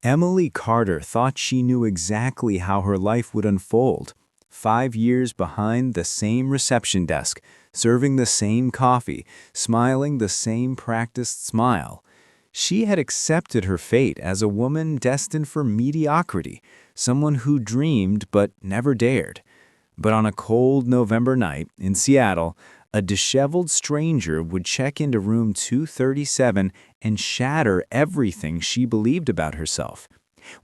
Emily Carter thought she knew exactly how her life would unfold. 5 years behind the same reception desk, serving the same coffee, smiling the same practiced smile. She had accepted her fate as a woman destined for mediocrity, someone who dreamed but never dared. But on a cold November night in Seattle, a disheveled stranger would check into room 237 and shatter everything she believed about herself.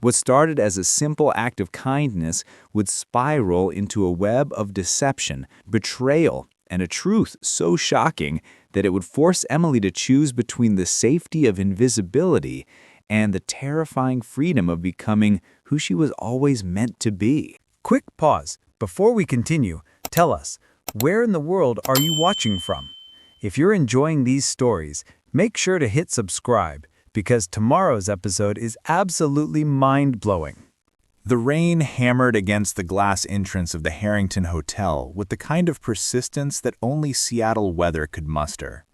What started as a simple act of kindness would spiral into a web of deception, betrayal, and a truth so shocking that it would force Emily to choose between the safety of invisibility and the terrifying freedom of becoming who she was always meant to be. Quick pause. Before we continue, tell us, where in the world are you watching from? If you're enjoying these stories, make sure to hit subscribe, because tomorrow's episode is absolutely mind-blowing. The rain hammered against the glass entrance of the Harrington Hotel with the kind of persistence that only Seattle weather could muster.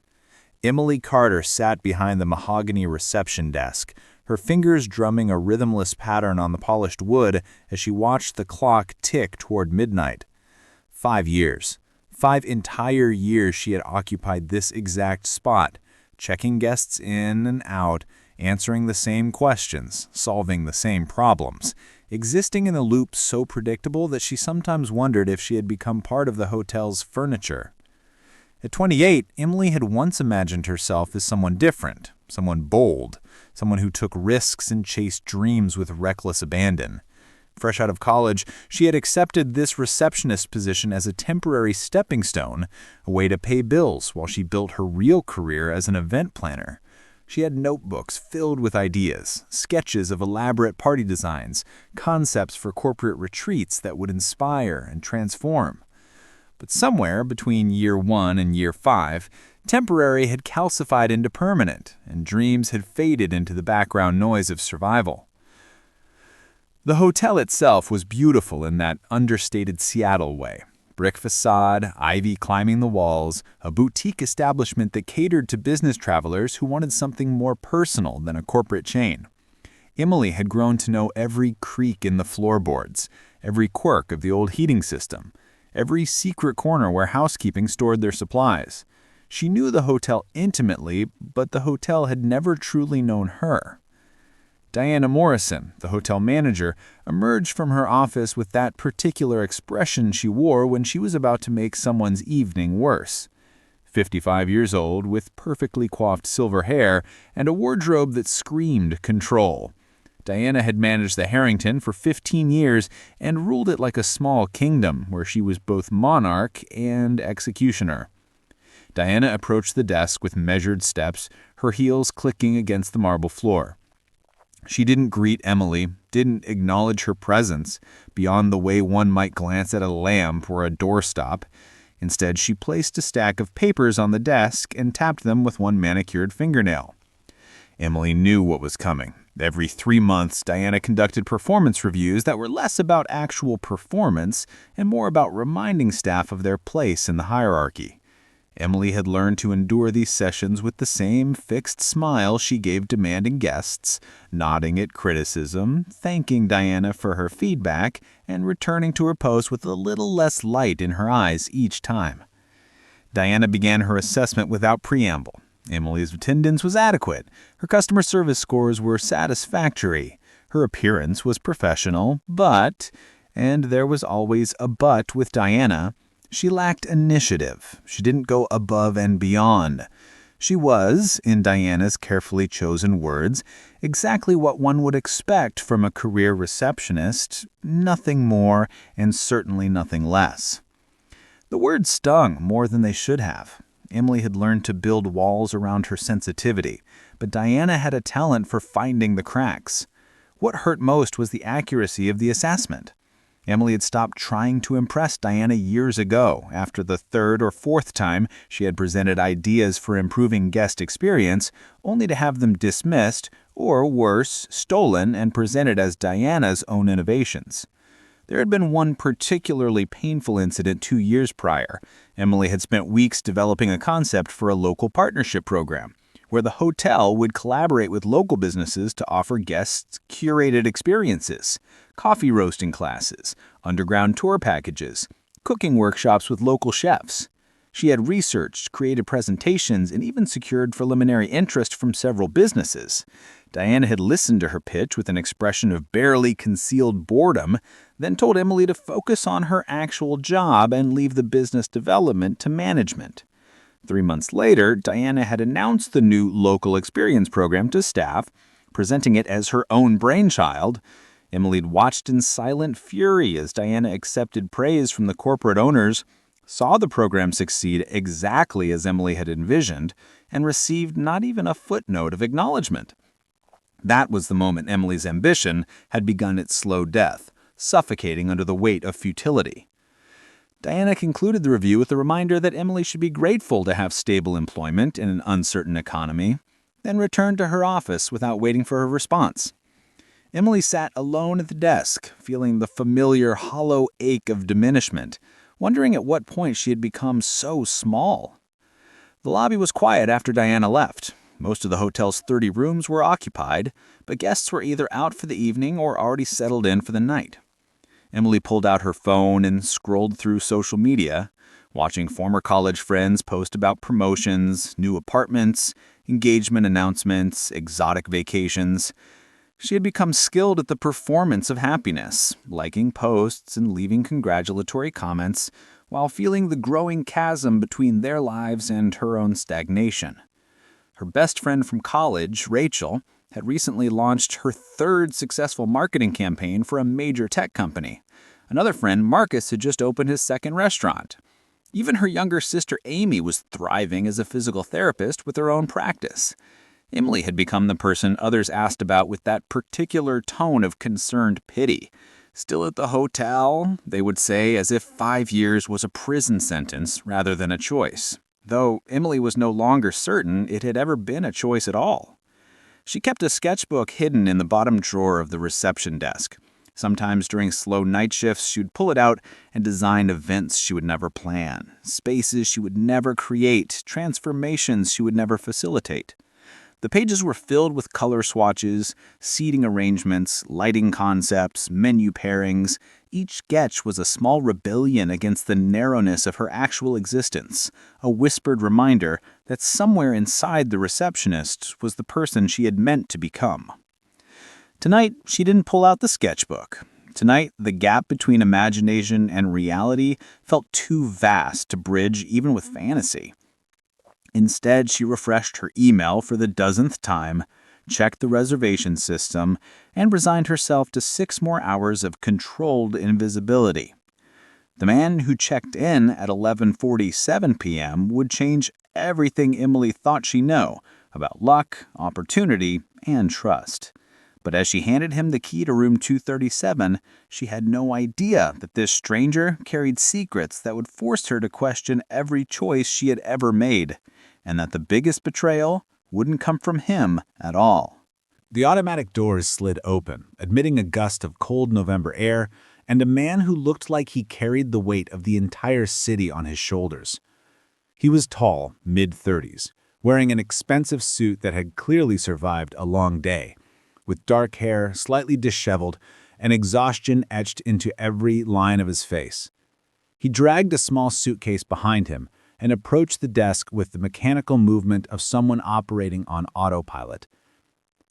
Emily Carter sat behind the mahogany reception desk, her fingers drumming a rhythmless pattern on the polished wood as she watched the clock tick toward midnight. 5 years. 5 entire years she had occupied this exact spot, checking guests in and out, answering the same questions, solving the same problems, existing in a loop so predictable that she sometimes wondered if she had become part of the hotel's furniture. At 28, Emily had once imagined herself as someone different, someone bold, someone who took risks and chased dreams with reckless abandon. Fresh out of college, she had accepted this receptionist position as a temporary stepping stone, a way to pay bills while she built her real career as an event planner. She had notebooks filled with ideas, sketches of elaborate party designs, concepts for corporate retreats that would inspire and transform. But somewhere between year 1 and year 5, temporary had calcified into permanent, and dreams had faded into the background noise of survival. The hotel itself was beautiful in that understated Seattle way. Brick facade, ivy climbing the walls, a boutique establishment that catered to business travelers who wanted something more personal than a corporate chain. Emily had grown to know every creak in the floorboards, every quirk of the old heating system, every secret corner where housekeeping stored their supplies. She knew the hotel intimately, but the hotel had never truly known her. Diana Morrison, the hotel manager, emerged from her office with that particular expression she wore when she was about to make someone's evening worse. 55 years old, with perfectly coiffed silver hair and a wardrobe that screamed control. Diana had managed the Harrington for 15 years and ruled it like a small kingdom where she was both monarch and executioner. Diana approached the desk with measured steps, her heels clicking against the marble floor. She didn't greet Emily, didn't acknowledge her presence beyond the way one might glance at a lamp or a doorstop. Instead, she placed a stack of papers on the desk and tapped them with one manicured fingernail. Emily knew what was coming. Every 3 months, Diana conducted performance reviews that were less about actual performance and more about reminding staff of their place in the hierarchy. Emily had learned to endure these sessions with the same fixed smile she gave demanding guests, nodding at criticism, thanking Diana for her feedback, and returning to her post with a little less light in her eyes each time. Diana began her assessment without preamble. Emily's attendance was adequate. Her customer service scores were satisfactory. Her appearance was professional, but, and there was always a but with Diana, she lacked initiative. She didn't go above and beyond. She was, in Diana's carefully chosen words, exactly what one would expect from a career receptionist, nothing more and certainly nothing less. The words stung more than they should have. Emily had learned to build walls around her sensitivity, but Diana had a talent for finding the cracks. What hurt most was the accuracy of the assessment. Emily had stopped trying to impress Diana years ago, after the 3rd or 4th time she had presented ideas for improving guest experience, only to have them dismissed, or worse, stolen and presented as Diana's own innovations. There had been one particularly painful incident 2 years prior. Emily had spent weeks developing a concept for a local partnership program, where the hotel would collaborate with local businesses to offer guests curated experiences, coffee roasting classes, underground tour packages, cooking workshops with local chefs. She had researched, created presentations, and even secured preliminary interest from several businesses. Diana had listened to her pitch with an expression of barely concealed boredom, then told Emily to focus on her actual job and leave the business development to management. 3 months later, Diana had announced the new local experience program to staff, presenting it as her own brainchild. Emily watched in silent fury as Diana accepted praise from the corporate owners, saw the program succeed exactly as Emily had envisioned, and received not even a footnote of acknowledgement. That was the moment Emily's ambition had begun its slow death, suffocating under the weight of futility. Diana concluded the review with a reminder that Emily should be grateful to have stable employment in an uncertain economy, then returned to her office without waiting for her response. Emily sat alone at the desk, feeling the familiar hollow ache of diminishment, wondering at what point she had become so small. The lobby was quiet after Diana left. Most of the hotel's 30 rooms were occupied, but guests were either out for the evening or already settled in for the night. Emily pulled out her phone and scrolled through social media, watching former college friends post about promotions, new apartments, engagement announcements, exotic vacations. She had become skilled at the performance of happiness, liking posts and leaving congratulatory comments, while feeling the growing chasm between their lives and her own stagnation. Her best friend from college, Rachel, had recently launched her third successful marketing campaign for a major tech company. Another friend, Marcus, had just opened his second restaurant. Even her younger sister, Amy, was thriving as a physical therapist with her own practice. Emily had become the person others asked about with that particular tone of concerned pity. Still at the hotel, they would say, as if 5 years was a prison sentence rather than a choice, though Emily was no longer certain it had ever been a choice at all. She kept a sketchbook hidden in the bottom drawer of the reception desk. Sometimes during slow night shifts, she would pull it out and design events she would never plan, spaces she would never create, transformations she would never facilitate. The pages were filled with color swatches, seating arrangements, lighting concepts, menu pairings. Each sketch was a small rebellion against the narrowness of her actual existence, a whispered reminder that somewhere inside the receptionist was the person she had meant to become. Tonight, she didn't pull out the sketchbook. Tonight, the gap between imagination and reality felt too vast to bridge even with fantasy. Instead, she refreshed her email for the dozenth time, checked the reservation system, and resigned herself to 6 more hours of controlled invisibility. The man who checked in at 11:47 p.m. would change everything Emily thought she knew about luck, opportunity, and trust. But as she handed him the key to room 237, she had no idea that this stranger carried secrets that would force her to question every choice she had ever made, and that the biggest betrayal wouldn't come from him at all. The automatic doors slid open, admitting a gust of cold November air and a man who looked like he carried the weight of the entire city on his shoulders. He was tall, mid-30s, wearing an expensive suit that had clearly survived a long day, with dark hair slightly disheveled and exhaustion etched into every line of his face. He dragged a small suitcase behind him and approached the desk with the mechanical movement of someone operating on autopilot.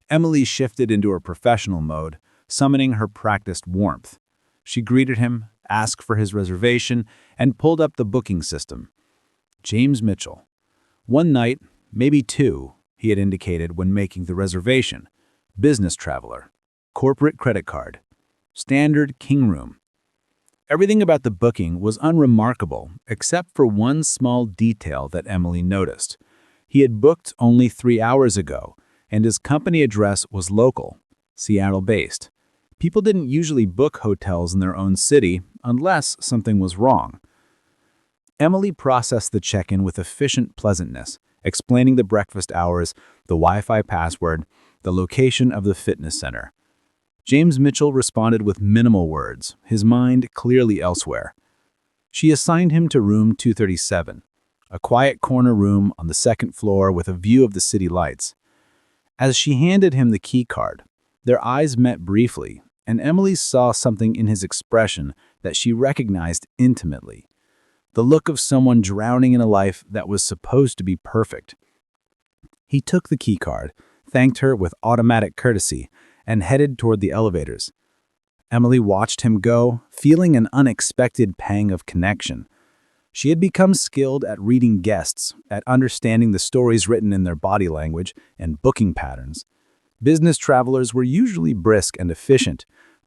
Emily shifted into her professional mode, summoning her practiced warmth. She greeted him, asked for his reservation, and pulled up the booking system. James Mitchell. 1 night, maybe 2, he had indicated when making the reservation. Business traveler. Corporate credit card. Standard king room. Everything about the booking was unremarkable, except for one small detail that Emily noticed. He had booked only 3 hours ago, and his company address was local, Seattle-based. People didn't usually book hotels in their own city unless something was wrong. Emily processed the check-in with efficient pleasantness, explaining the breakfast hours, the Wi-Fi password, the location of the fitness center. James Mitchell responded with minimal words, his mind clearly elsewhere. She assigned him to room 237, a quiet corner room on the second floor with a view of the city lights. As she handed him the key card, their eyes met briefly, and Emily saw something in his expression that she recognized intimately. The look of someone drowning in a life that was supposed to be perfect. He took the key card, thanked her with automatic courtesy, and headed toward the elevators. Emily watched him go, feeling an unexpected pang of connection. She had become skilled at reading guests, at understanding the stories written in their body language and booking patterns. Business travelers were usually brisk and efficient.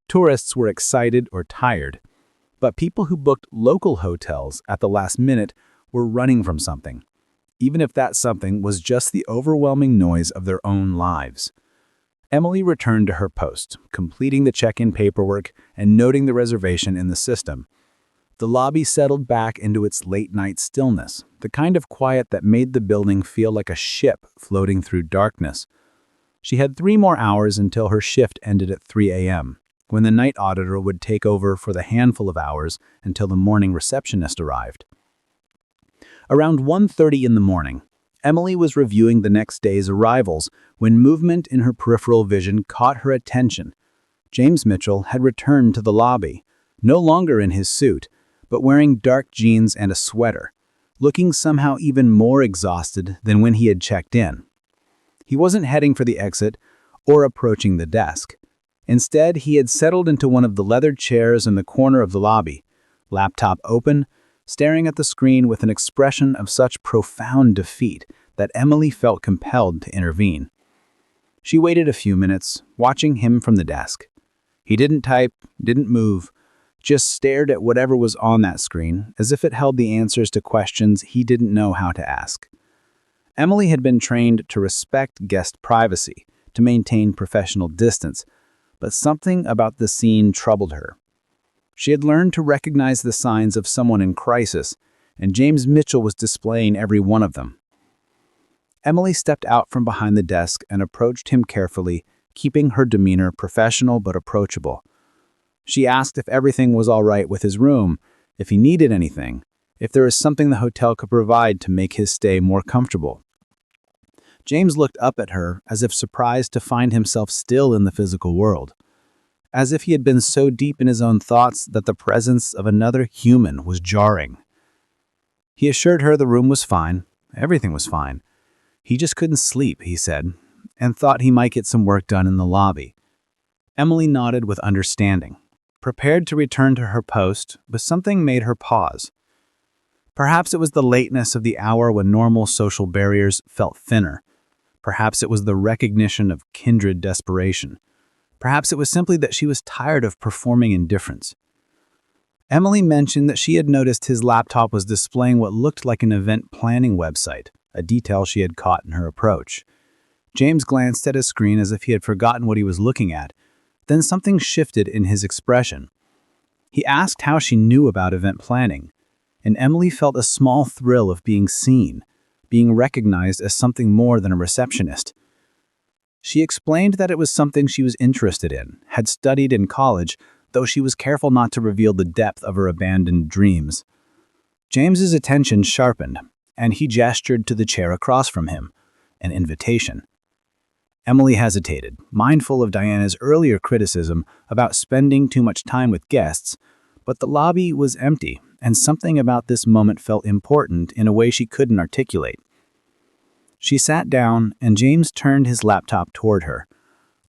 Tourists were excited or tired. But people who booked local hotels at the last minute were running from something, even if that something was just the overwhelming noise of their own lives. Emily returned to her post, completing the check-in paperwork and noting the reservation in the system. The lobby settled back into its late-night stillness, the kind of quiet that made the building feel like a ship floating through darkness. She had 3 more hours until her shift ended at 3 a.m., when the night auditor would take over for the handful of hours until the morning receptionist arrived. Around 1:30 in the morning, Emily was reviewing the next day's arrivals when movement in her peripheral vision caught her attention. James Mitchell had returned to the lobby, no longer in his suit, but wearing dark jeans and a sweater, looking somehow even more exhausted than when he had checked in. He wasn't heading for the exit or approaching the desk. Instead, he had settled into one of the leather chairs in the corner of the lobby, laptop open, staring at the screen with an expression of such profound defeat that Emily felt compelled to intervene. She waited a few minutes, watching him from the desk. He didn't type, didn't move, just stared at whatever was on that screen, as if it held the answers to questions he didn't know how to ask. Emily had been trained to respect guest privacy, to maintain professional distance, but something about the scene troubled her. She had learned to recognize the signs of someone in crisis, and James Mitchell was displaying every one of them. Emily stepped out from behind the desk and approached him carefully, keeping her demeanor professional but approachable. She asked if everything was all right with his room, if he needed anything, if there was something the hotel could provide to make his stay more comfortable. James looked up at her as if surprised to find himself still in the physical world, as if he had been so deep in his own thoughts that the presence of another human was jarring. He assured her the room was fine, everything was fine. He just couldn't sleep, he said, and thought he might get some work done in the lobby. Emily nodded with understanding, prepared to return to her post, but something made her pause. Perhaps it was the lateness of the hour when normal social barriers felt thinner. Perhaps it was the recognition of kindred desperation. Perhaps it was simply that she was tired of performing indifference. Emily mentioned that she had noticed his laptop was displaying what looked like an event planning website, a detail she had caught in her approach. James glanced at his screen as if he had forgotten what he was looking at. Then something shifted in his expression. He asked how she knew about event planning, and Emily felt a small thrill of being seen, being recognized as something more than a receptionist. She explained that it was something she was interested in, had studied in college, though she was careful not to reveal the depth of her abandoned dreams. James's attention sharpened, and he gestured to the chair across from him, an invitation. Emily hesitated, mindful of Diana's earlier criticism about spending too much time with guests, but the lobby was empty, and something about this moment felt important in a way she couldn't articulate. She sat down, and James turned his laptop toward her.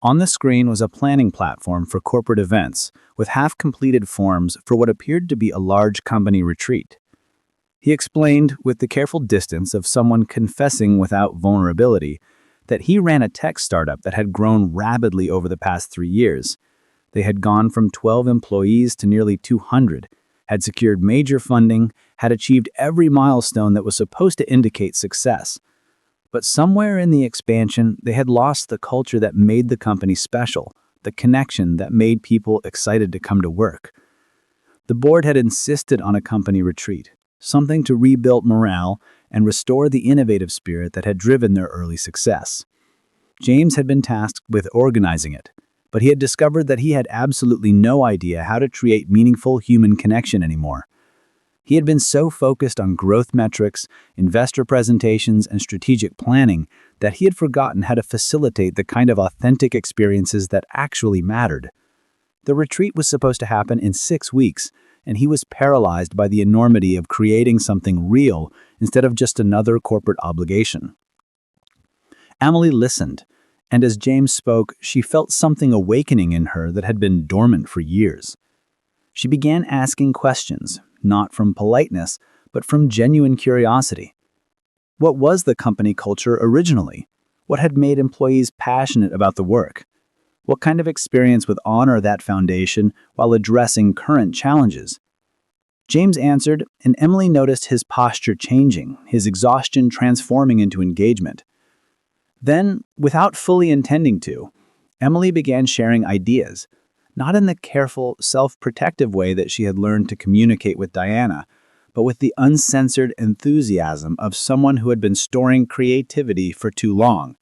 On the screen was a planning platform for corporate events, with half-completed forms for what appeared to be a large company retreat. He explained, with the careful distance of someone confessing without vulnerability, that he ran a tech startup that had grown rapidly over the past 3 years. They had gone from 12 employees to nearly 200, had secured major funding, had achieved every milestone that was supposed to indicate success. But somewhere in the expansion, they had lost the culture that made the company special, the connection that made people excited to come to work. The board had insisted on a company retreat, something to rebuild morale and restore the innovative spirit that had driven their early success. James had been tasked with organizing it, but he had discovered that he had absolutely no idea how to create meaningful human connection anymore. He had been so focused on growth metrics, investor presentations, and strategic planning that he had forgotten how to facilitate the kind of authentic experiences that actually mattered. The retreat was supposed to happen in 6 weeks, and he was paralyzed by the enormity of creating something real instead of just another corporate obligation. Emily listened, and as James spoke, she felt something awakening in her that had been dormant for years. She began asking questions, not from politeness, but from genuine curiosity. What was the company culture originally? What had made employees passionate about the work? What kind of experience would honor that foundation while addressing current challenges? James answered, and Emily noticed his posture changing, his exhaustion transforming into engagement. Then, without fully intending to, Emily began sharing ideas, not in the careful, self-protective way that she had learned to communicate with Diana, but with the uncensored enthusiasm of someone who had been storing creativity for too long.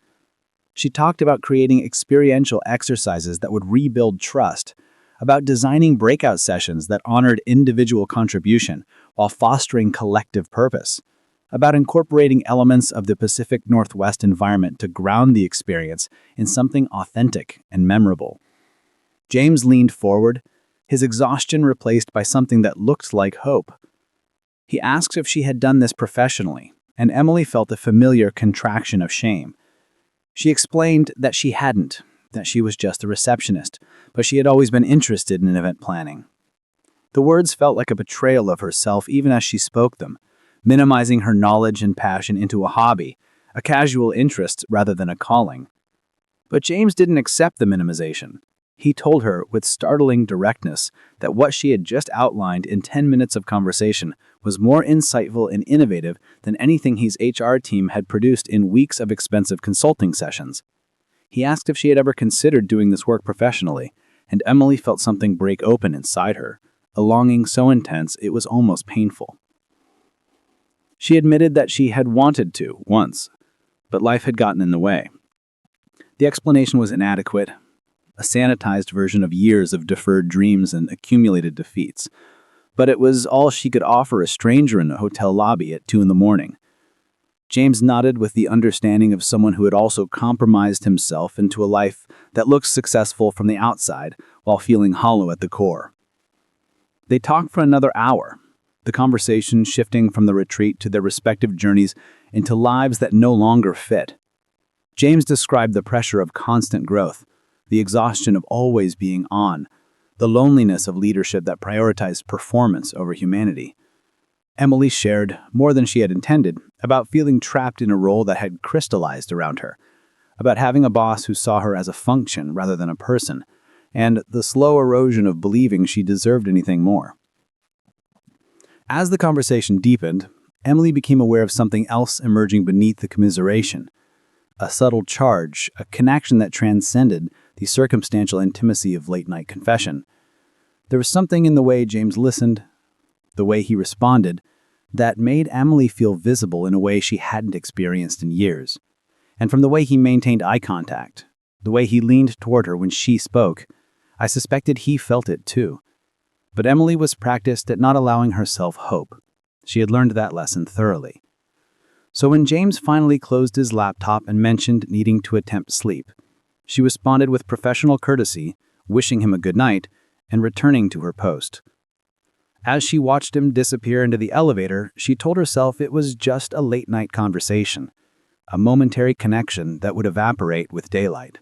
She talked about creating experiential exercises that would rebuild trust, about designing breakout sessions that honored individual contribution while fostering collective purpose, about incorporating elements of the Pacific Northwest environment to ground the experience in something authentic and memorable. James leaned forward, his exhaustion replaced by something that looked like hope. He asked if she had done this professionally, and Emily felt a familiar contraction of shame. She explained that she hadn't, that she was just a receptionist, but she had always been interested in event planning. The words felt like a betrayal of herself even as she spoke them, minimizing her knowledge and passion into a hobby, a casual interest rather than a calling. But James didn't accept the minimization. He told her with startling directness that what she had just outlined in 10 minutes of conversation was more insightful and innovative than anything his HR team had produced in weeks of expensive consulting sessions. He asked if she had ever considered doing this work professionally, and Emily felt something break open inside her, a longing so intense it was almost painful. She admitted that she had wanted to once, but life had gotten in the way. The explanation was inadequate, a sanitized version of years of deferred dreams and accumulated defeats. But it was all she could offer a stranger in a hotel lobby at 2 a.m. James nodded with the understanding of someone who had also compromised himself into a life that looked successful from the outside while feeling hollow at the core. They talked for another hour, the conversation shifting from the retreat to their respective journeys into lives that no longer fit. James described the pressure of constant growth, the exhaustion of always being on, the loneliness of leadership that prioritized performance over humanity. Emily shared, more than she had intended, about feeling trapped in a role that had crystallized around her, about having a boss who saw her as a function rather than a person, and the slow erosion of believing she deserved anything more. As the conversation deepened, Emily became aware of something else emerging beneath the commiseration, a subtle charge, a connection that transcended the circumstantial intimacy of late-night confession. There was something in the way James listened, the way he responded, that made Emily feel visible in a way she hadn't experienced in years. And from the way he maintained eye contact, the way he leaned toward her when she spoke, I suspected he felt it too. But Emily was practiced at not allowing herself hope. She had learned that lesson thoroughly. So when James finally closed his laptop and mentioned needing to attempt sleep, she responded with professional courtesy, wishing him a good night, and returning to her post. As she watched him disappear into the elevator, she told herself it was just a late-night conversation, a momentary connection that would evaporate with daylight.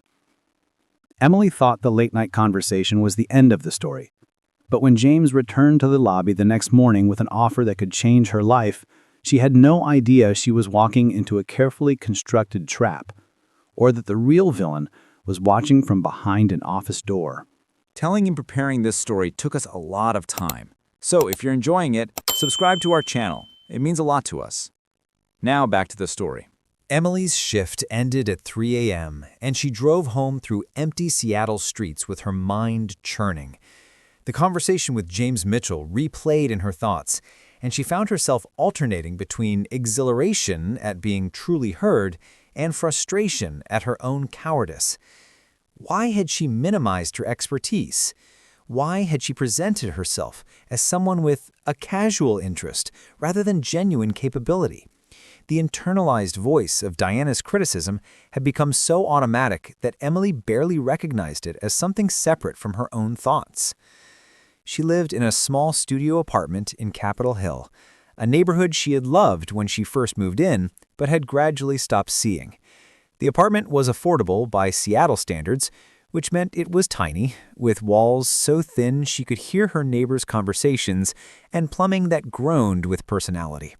Emily thought the late-night conversation was the end of the story, but when James returned to the lobby the next morning with an offer that could change her life, she had no idea she was walking into a carefully constructed trap, or that the real villain was watching from behind an office door. Telling and preparing this story took us a lot of time. So if you're enjoying it, subscribe to our channel. It means a lot to us. Now back to the story. Emily's shift ended at 3 a.m., and she drove home through empty Seattle streets with her mind churning. The conversation with James Mitchell replayed in her thoughts, and she found herself alternating between exhilaration at being truly heard and frustration at her own cowardice. Why had she minimized her expertise? Why had she presented herself as someone with a casual interest rather than genuine capability? The internalized voice of Diana's criticism had become so automatic that Emily barely recognized it as something separate from her own thoughts. She lived in a small studio apartment in Capitol Hill, a neighborhood she had loved when she first moved in, but had gradually stopped seeing. The apartment was affordable by Seattle standards, which meant it was tiny, with walls so thin she could hear her neighbors' conversations and plumbing that groaned with personality.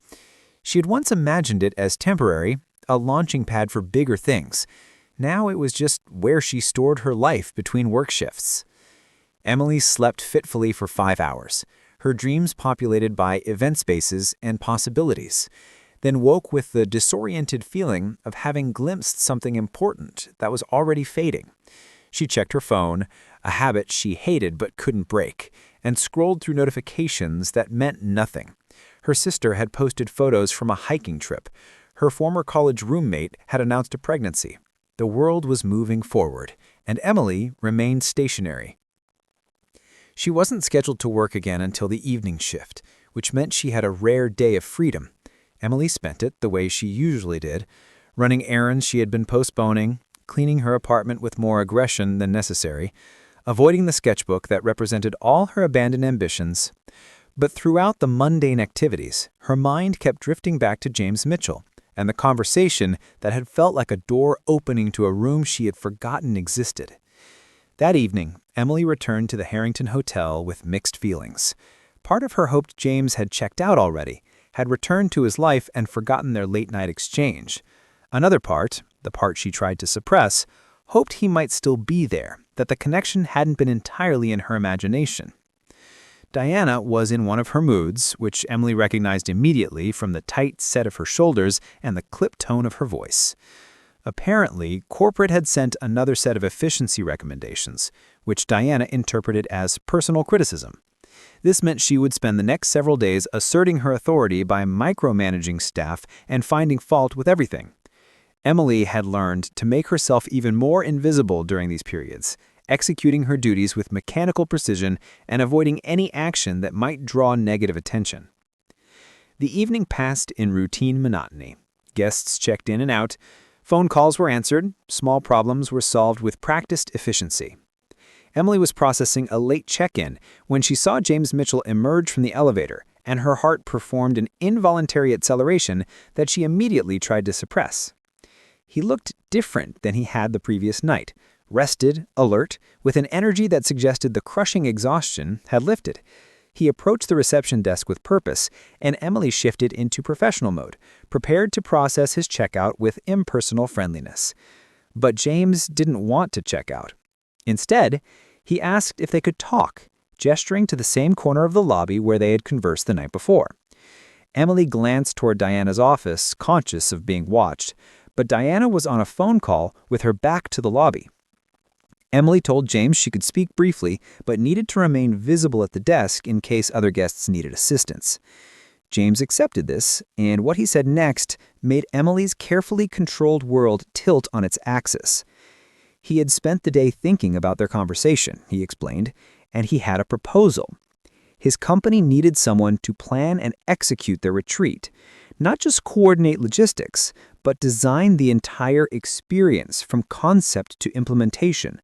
She had once imagined it as temporary, a launching pad for bigger things. Now it was just where she stored her life between work shifts. Emily slept fitfully for 5 hours, her dreams populated by event spaces and possibilities, then woke with the disoriented feeling of having glimpsed something important that was already fading. She checked her phone, a habit she hated but couldn't break, and scrolled through notifications that meant nothing. Her sister had posted photos from a hiking trip. Her former college roommate had announced a pregnancy. The world was moving forward, and Emily remained stationary. She wasn't scheduled to work again until the evening shift, which meant she had a rare day of freedom. Emily spent it the way she usually did, running errands she had been postponing, cleaning her apartment with more aggression than necessary, avoiding the sketchbook that represented all her abandoned ambitions. But throughout the mundane activities, her mind kept drifting back to James Mitchell and the conversation that had felt like a door opening to a room she had forgotten existed. That evening, Emily returned to the Harrington Hotel with mixed feelings. Part of her hoped James had checked out already, had returned to his life and forgotten their late-night exchange. Another part, the part she tried to suppress, hoped he might still be there, that the connection hadn't been entirely in her imagination. Diana was in one of her moods, which Emily recognized immediately from the tight set of her shoulders and the clipped tone of her voice. Apparently, corporate had sent another set of efficiency recommendations, which Diana interpreted as personal criticism. This meant she would spend the next several days asserting her authority by micromanaging staff and finding fault with everything. Emily had learned to make herself even more invisible during these periods, executing her duties with mechanical precision and avoiding any action that might draw negative attention. The evening passed in routine monotony. Guests checked in and out, phone calls were answered, small problems were solved with practiced efficiency. Emily was processing a late check-in when she saw James Mitchell emerge from the elevator, and her heart performed an involuntary acceleration that she immediately tried to suppress. He looked different than he had the previous night, rested, alert, with an energy that suggested the crushing exhaustion had lifted. He approached the reception desk with purpose, and Emily shifted into professional mode, prepared to process his checkout with impersonal friendliness. But James didn't want to check out. Instead, he asked if they could talk, gesturing to the same corner of the lobby where they had conversed the night before. Emily glanced toward Diana's office, conscious of being watched, but Diana was on a phone call with her back to the lobby. Emily told James she could speak briefly, but needed to remain visible at the desk in case other guests needed assistance. James accepted this, and what he said next made Emily's carefully controlled world tilt on its axis. He had spent the day thinking about their conversation, he explained, and he had a proposal. His company needed someone to plan and execute their retreat, not just coordinate logistics, but design the entire experience from concept to implementation.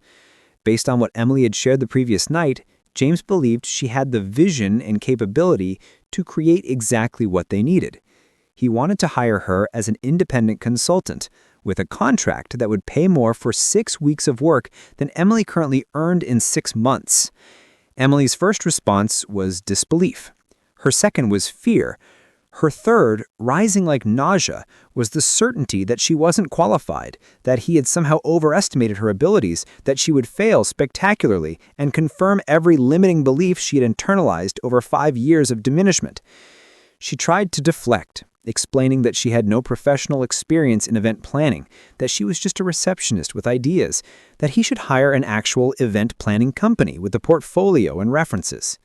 Based on what Emily had shared the previous night, James believed she had the vision and capability to create exactly what they needed. He wanted to hire her as an independent consultant, with a contract that would pay more for 6 weeks of work than Emily currently earned in 6 months. Emily's first response was disbelief. Her second was fear. Her third, rising like nausea, was the certainty that she wasn't qualified, that he had somehow overestimated her abilities, that she would fail spectacularly and confirm every limiting belief she had internalized over 5 years of diminishment. She tried to deflect, explaining that she had no professional experience in event planning, that she was just a receptionist with ideas, that he should hire an actual event planning company with a portfolio and references.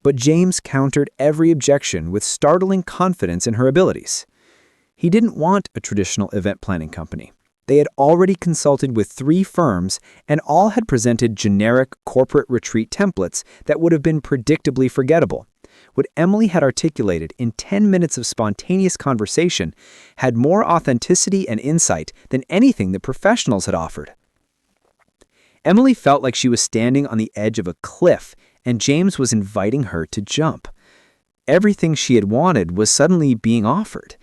But James countered every objection with startling confidence in her abilities. He didn't want a traditional event planning company. They had already consulted with 3 firms, and all had presented generic corporate retreat templates that would have been predictably forgettable. What Emily had articulated in 10 minutes of spontaneous conversation had more authenticity and insight than anything the professionals had offered. Emily felt like she was standing on the edge of a cliff, and James was inviting her to jump. Everything she had wanted was suddenly being offered,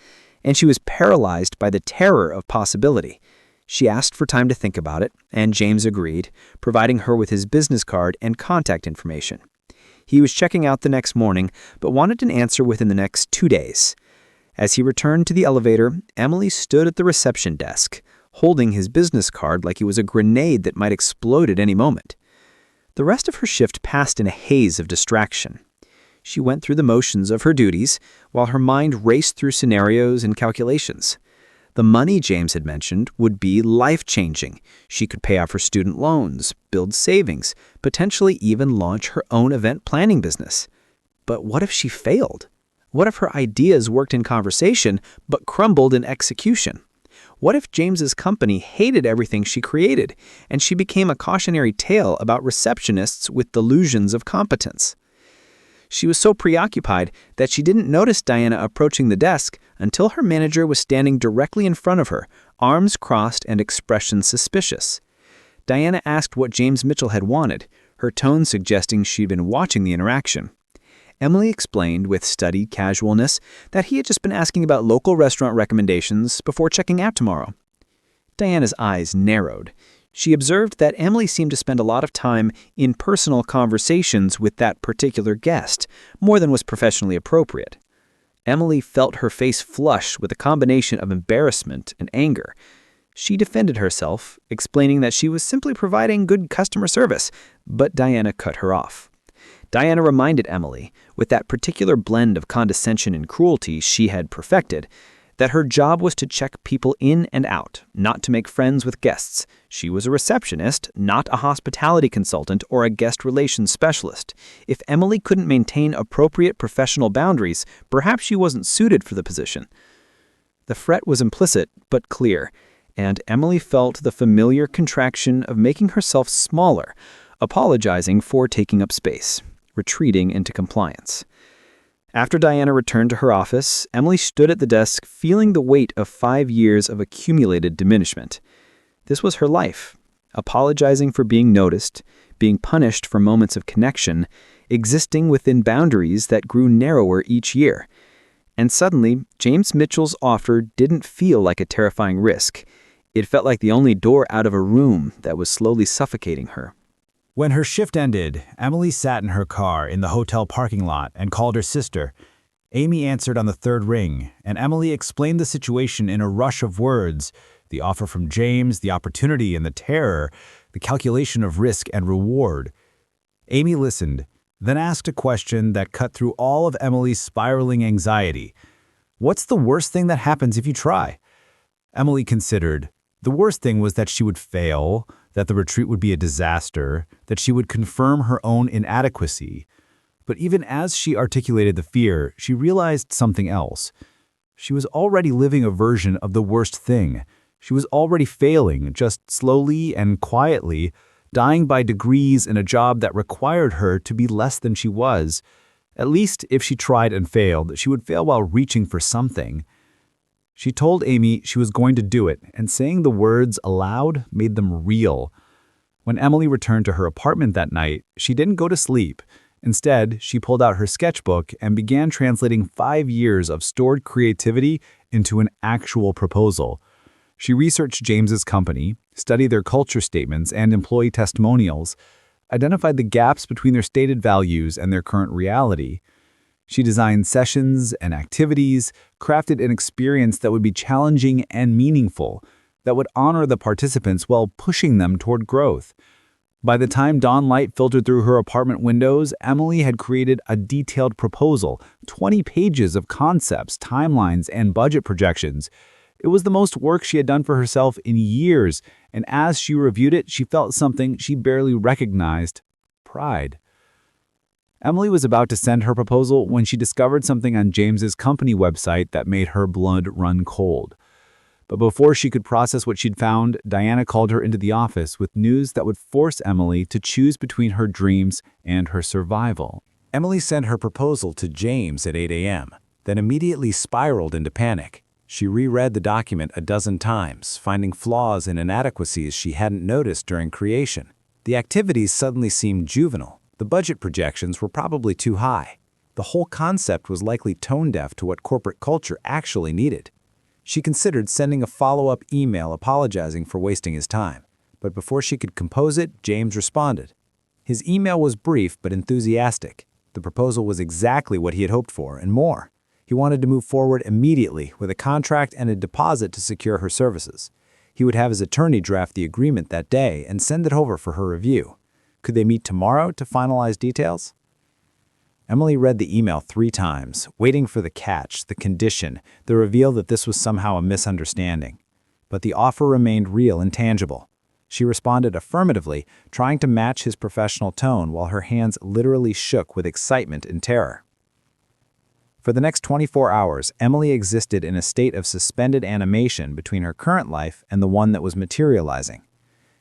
and she was paralyzed by the terror of possibility. She asked for time to think about it, and James agreed, providing her with his business card and contact information. He was checking out the next morning, but wanted an answer within the next 2 days. As he returned to the elevator, Emily stood at the reception desk, holding his business card like it was a grenade that might explode at any moment. The rest of her shift passed in a haze of distraction. She went through the motions of her duties, while her mind raced through scenarios and calculations. The money James had mentioned would be life-changing. She could pay off her student loans, build savings, potentially even launch her own event planning business. But what if she failed? What if her ideas worked in conversation but crumbled in execution? What if James's company hated everything she created, and she became a cautionary tale about receptionists with delusions of competence? She was so preoccupied that she didn't notice Diana approaching the desk until her manager was standing directly in front of her, arms crossed and expression suspicious. Diana asked what James Mitchell had wanted, her tone suggesting she'd been watching the interaction. Emily explained with studied casualness that he had just been asking about local restaurant recommendations before checking out tomorrow. Diana's eyes narrowed. She observed that Emily seemed to spend a lot of time in personal conversations with that particular guest, more than was professionally appropriate. Emily felt her face flush with a combination of embarrassment and anger. She defended herself, explaining that she was simply providing good customer service, but Diana cut her off. Diana reminded Emily, with that particular blend of condescension and cruelty she had perfected, that her job was to check people in and out, not to make friends with guests. She was a receptionist, not a hospitality consultant or a guest relations specialist. If Emily couldn't maintain appropriate professional boundaries, perhaps she wasn't suited for the position. The threat was implicit but clear, and Emily felt the familiar contraction of making herself smaller, apologizing for taking up space, retreating into compliance. After Diana returned to her office, Emily stood at the desk feeling the weight of 5 years of accumulated diminishment. This was her life, apologizing for being noticed, being punished for moments of connection, existing within boundaries that grew narrower each year. And suddenly, James Mitchell's offer didn't feel like a terrifying risk. It felt like the only door out of a room that was slowly suffocating her. When her shift ended, Emily sat in her car in the hotel parking lot and called her sister. Amy answered on the 3rd ring, and Emily explained the situation in a rush of words: the offer from James, the opportunity and the terror, the calculation of risk and reward. Amy listened, then asked a question that cut through all of Emily's spiraling anxiety. What's the worst thing that happens if you try? Emily considered. The worst thing was that she would fail, that the retreat would be a disaster, that she would confirm her own inadequacy. But even as she articulated the fear, she realized something else. She was already living a version of the worst thing. She was already failing, just slowly and quietly, dying by degrees in a job that required her to be less than she was. At least if she tried and failed, she would fail while reaching for something. She told Amy she was going to do it, and saying the words aloud made them real. When Emily returned to her apartment that night, she didn't go to sleep. Instead, she pulled out her sketchbook and began translating 5 years of stored creativity into an actual proposal. She researched James's company, studied their culture statements and employee testimonials, identified the gaps between their stated values and their current reality. She designed sessions and activities, crafted an experience that would be challenging and meaningful, that would honor the participants while pushing them toward growth. By the time dawn light filtered through her apartment windows, Emily had created a detailed proposal, 20 pages of concepts, timelines, and budget projections. It was the most work she had done for herself in years, and as she reviewed it, she felt something she barely recognized: pride. Emily was about to send her proposal when she discovered something on James's company website that made her blood run cold. But before she could process what she'd found, Diana called her into the office with news that would force Emily to choose between her dreams and her survival. Emily sent her proposal to James at 8 a.m., then immediately spiraled into panic. She reread the document a dozen times, finding flaws and inadequacies she hadn't noticed during creation. The activities suddenly seemed juvenile. The budget projections were probably too high. The whole concept was likely tone-deaf to what corporate culture actually needed. She considered sending a follow-up email apologizing for wasting his time. But before she could compose it, James responded. His email was brief but enthusiastic. The proposal was exactly what he had hoped for, and more. He wanted to move forward immediately with a contract and a deposit to secure her services. He would have his attorney draft the agreement that day and send it over for her review. Could they meet tomorrow to finalize details? Emily read the email 3 times, waiting for the catch, the condition, the reveal that this was somehow a misunderstanding. But the offer remained real and tangible. She responded affirmatively, trying to match his professional tone while her hands literally shook with excitement and terror. For the next 24 hours, Emily existed in a state of suspended animation between her current life and the one that was materializing.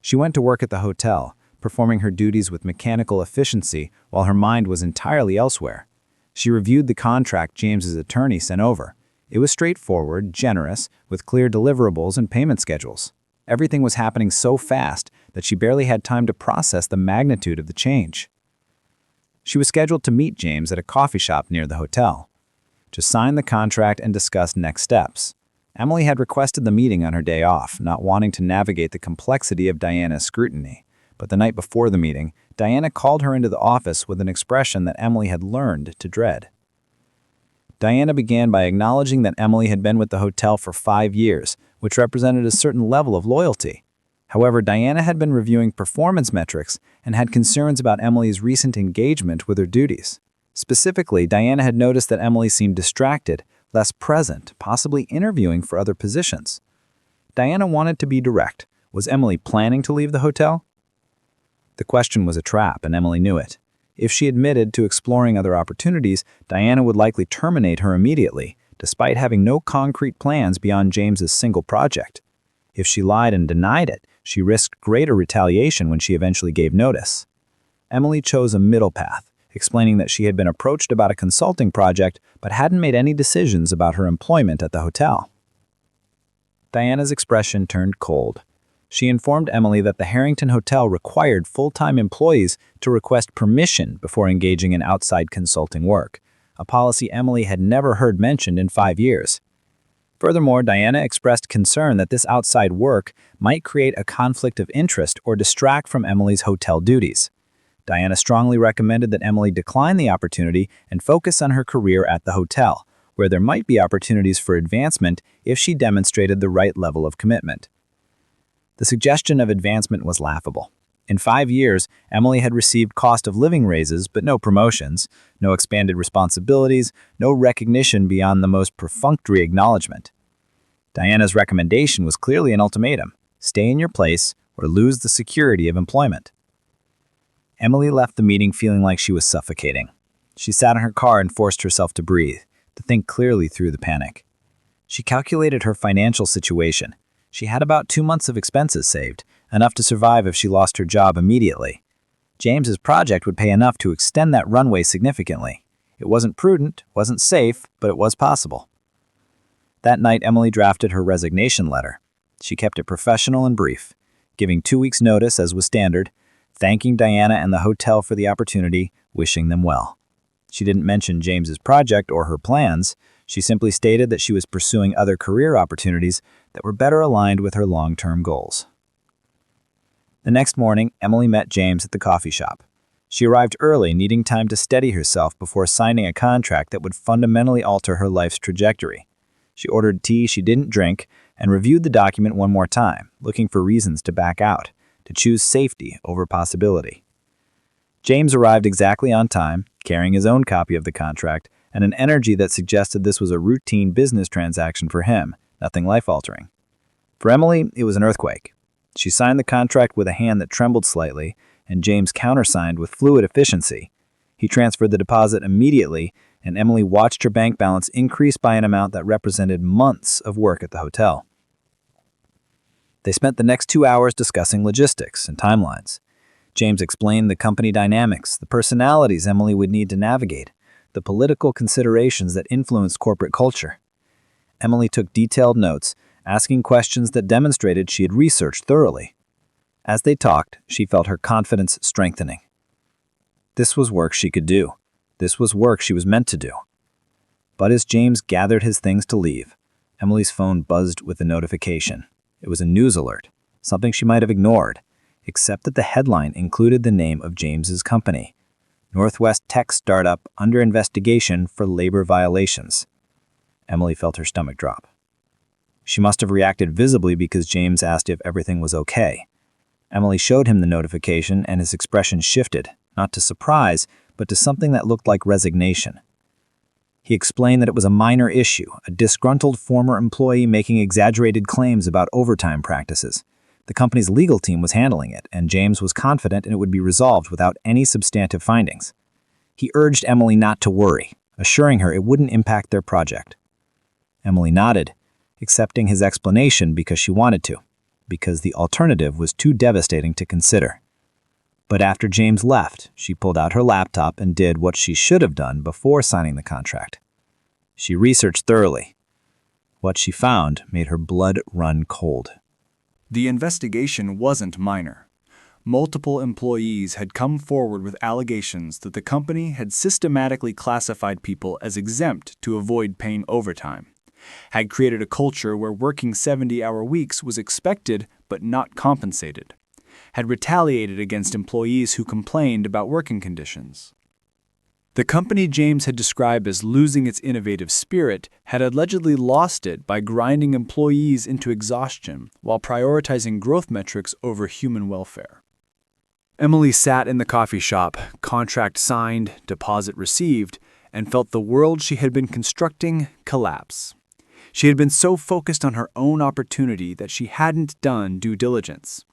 She went to work at the hotel, performing her duties with mechanical efficiency while her mind was entirely elsewhere. She reviewed the contract James's attorney sent over. It was straightforward, generous, with clear deliverables and payment schedules. Everything was happening so fast that she barely had time to process the magnitude of the change. She was scheduled to meet James at a coffee shop near the hotel to sign the contract and discuss next steps. Emily had requested the meeting on her day off, not wanting to navigate the complexity of Diana's scrutiny. But the night before the meeting, Diana called her into the office with an expression that Emily had learned to dread. Diana began by acknowledging that Emily had been with the hotel for 5 years, which represented a certain level of loyalty. However, Diana had been reviewing performance metrics and had concerns about Emily's recent engagement with her duties. Specifically, Diana had noticed that Emily seemed distracted, less present, possibly interviewing for other positions. Diana wanted to be direct. Was Emily planning to leave the hotel? The question was a trap, and Emily knew it. If she admitted to exploring other opportunities, Diana would likely terminate her immediately, despite having no concrete plans beyond James's single project. If she lied and denied it, she risked greater retaliation when she eventually gave notice. Emily chose a middle path, explaining that she had been approached about a consulting project but hadn't made any decisions about her employment at the hotel. Diana's expression turned cold. She informed Emily that the Harrington Hotel required full-time employees to request permission before engaging in outside consulting work, a policy Emily had never heard mentioned in 5 years. Furthermore, Diana expressed concern that this outside work might create a conflict of interest or distract from Emily's hotel duties. Diana strongly recommended that Emily decline the opportunity and focus on her career at the hotel, where there might be opportunities for advancement if she demonstrated the right level of commitment. The suggestion of advancement was laughable. In 5 years, Emily had received cost of living raises but no promotions, no expanded responsibilities, no recognition beyond the most perfunctory acknowledgement. Diana's recommendation was clearly an ultimatum: stay in your place or lose the security of employment. Emily left the meeting feeling like she was suffocating. She sat in her car and forced herself to breathe, to think clearly through the panic. She calculated her financial situation. She had about 2 months of expenses saved, enough to survive if she lost her job immediately. James's project would pay enough to extend that runway significantly. It wasn't prudent, wasn't safe, but it was possible. That night, Emily drafted her resignation letter. She kept it professional and brief, giving 2 weeks' notice as was standard, thanking Diana and the hotel for the opportunity, wishing them well. She didn't mention James's project or her plans. She simply stated that she was pursuing other career opportunities that were better aligned with her long-term goals. The next morning, Emily met James at the coffee shop. She arrived early, needing time to steady herself before signing a contract that would fundamentally alter her life's trajectory. She ordered tea she didn't drink and reviewed the document one more time, looking for reasons to back out, to choose safety over possibility. James arrived exactly on time, carrying his own copy of the contract and an energy that suggested this was a routine business transaction for him, nothing life-altering. For Emily, it was an earthquake. She signed the contract with a hand that trembled slightly, and James countersigned with fluid efficiency. He transferred the deposit immediately, and Emily watched her bank balance increase by an amount that represented months of work at the hotel. They spent the next 2 hours discussing logistics and timelines. James explained the company dynamics, the personalities Emily would need to navigate, the political considerations that influenced corporate culture. Emily took detailed notes, asking questions that demonstrated she had researched thoroughly. As they talked, she felt her confidence strengthening. This was work she could do. This was work she was meant to do. But as James gathered his things to leave, Emily's phone buzzed with a notification. It was a news alert, something she might have ignored, except that the headline included the name of James's company, Northwest Tech Startup under investigation for labor violations. Emily felt her stomach drop. She must have reacted visibly because James asked if everything was okay. Emily showed him the notification and his expression shifted, not to surprise, but to something that looked like resignation. He explained that it was a minor issue, a disgruntled former employee making exaggerated claims about overtime practices. The company's legal team was handling it, and James was confident it would be resolved without any substantive findings. He urged Emily not to worry, assuring her it wouldn't impact their project. Emily nodded, accepting his explanation because she wanted to, because the alternative was too devastating to consider. But after James left, she pulled out her laptop and did what she should have done before signing the contract. She researched thoroughly. What she found made her blood run cold. The investigation wasn't minor. Multiple employees had come forward with allegations that the company had systematically classified people as exempt to avoid paying overtime, had created a culture where working 70-hour weeks was expected but not compensated, had retaliated against employees who complained about working conditions. The company James had described as losing its innovative spirit had allegedly lost it by grinding employees into exhaustion while prioritizing growth metrics over human welfare. Emily sat in the coffee shop, contract signed, deposit received, and felt the world she had been constructing collapse. She had been so focused on her own opportunity that she hadn't done due diligence.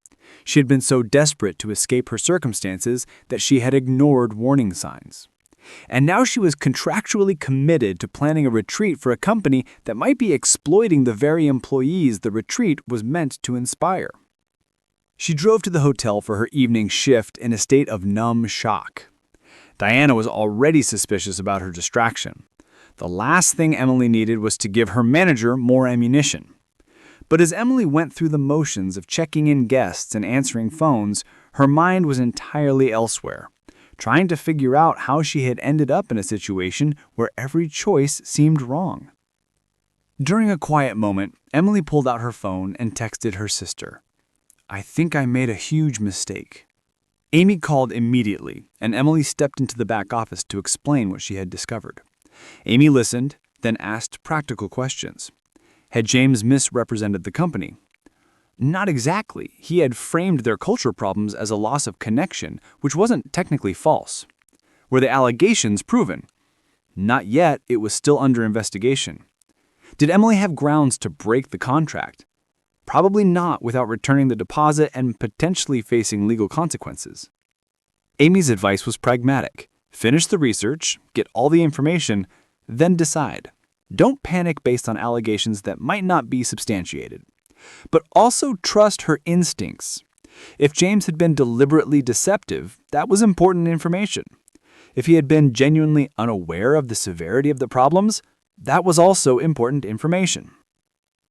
She had been so desperate to escape her circumstances that she had ignored warning signs. And now she was contractually committed to planning a retreat for a company that might be exploiting the very employees the retreat was meant to inspire. She drove to the hotel for her evening shift in a state of numb shock. Diana was already suspicious about her distraction. The last thing Emily needed was to give her manager more ammunition. But as Emily went through the motions of checking in guests and answering phones, her mind was entirely elsewhere, trying to figure out how she had ended up in a situation where every choice seemed wrong. During a quiet moment, Emily pulled out her phone and texted her sister. "I think I made a huge mistake." Amy called immediately, and Emily stepped into the back office to explain what she had discovered. Amy listened, then asked practical questions. Had James misrepresented the company? Not exactly. He had framed their culture problems as a loss of connection, which wasn't technically false. Were the allegations proven? Not yet. It was still under investigation. Did Emily have grounds to break the contract? Probably not without returning the deposit and potentially facing legal consequences. Amy's advice was pragmatic. Finish the research, get all the information, then decide. Don't panic based on allegations that might not be substantiated. But also trust her instincts. If James had been deliberately deceptive, that was important information. If he had been genuinely unaware of the severity of the problems, that was also important information.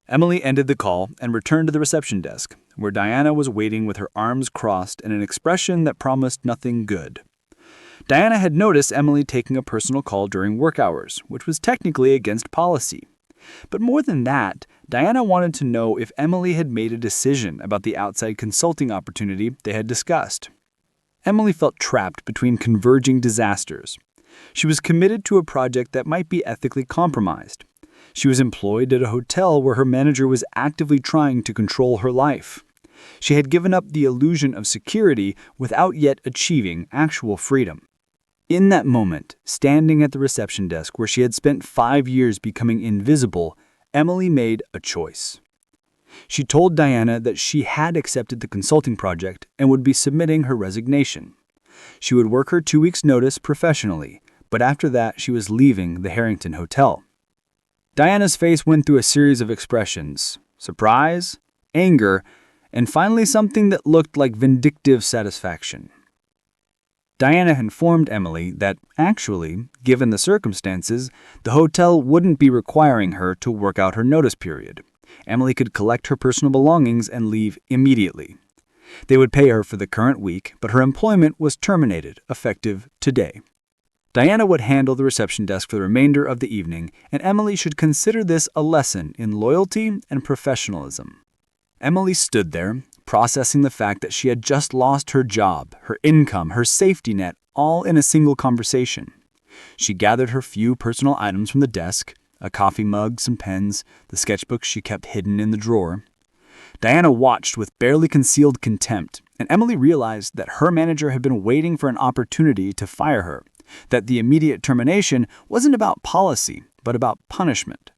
Emily ended the call and returned to the reception desk, where Diana was waiting with her arms crossed and an expression that promised nothing good. Diana had noticed Emily taking a personal call during work hours, which was technically against policy. But more than that, Diana wanted to know if Emily had made a decision about the outside consulting opportunity they had discussed. Emily felt trapped between converging disasters. She was committed to a project that might be ethically compromised. She was employed at a hotel where her manager was actively trying to control her life. She had given up the illusion of security without yet achieving actual freedom. In that moment, standing at the reception desk where she had spent 5 years becoming invisible, Emily made a choice. She told Diana that she had accepted the consulting project and would be submitting her resignation. She would work her 2 weeks' notice professionally, but after that she was leaving the Harrington Hotel. Diana's face went through a series of expressions: surprise, anger, and finally something that looked like vindictive satisfaction. Diana informed Emily that, actually, given the circumstances, the hotel wouldn't be requiring her to work out her notice period. Emily could collect her personal belongings and leave immediately. They would pay her for the current week, but her employment was terminated, effective today. Diana would handle the reception desk for the remainder of the evening, and Emily should consider this a lesson in loyalty and professionalism. Emily stood there, processing the fact that she had just lost her job, her income, her safety net, all in a single conversation. She gathered her few personal items from the desk, a coffee mug, some pens, the sketchbook she kept hidden in the drawer. Diana watched with barely concealed contempt, and Emily realized that her manager had been waiting for an opportunity to fire her, that the immediate termination wasn't about policy, but about punishment.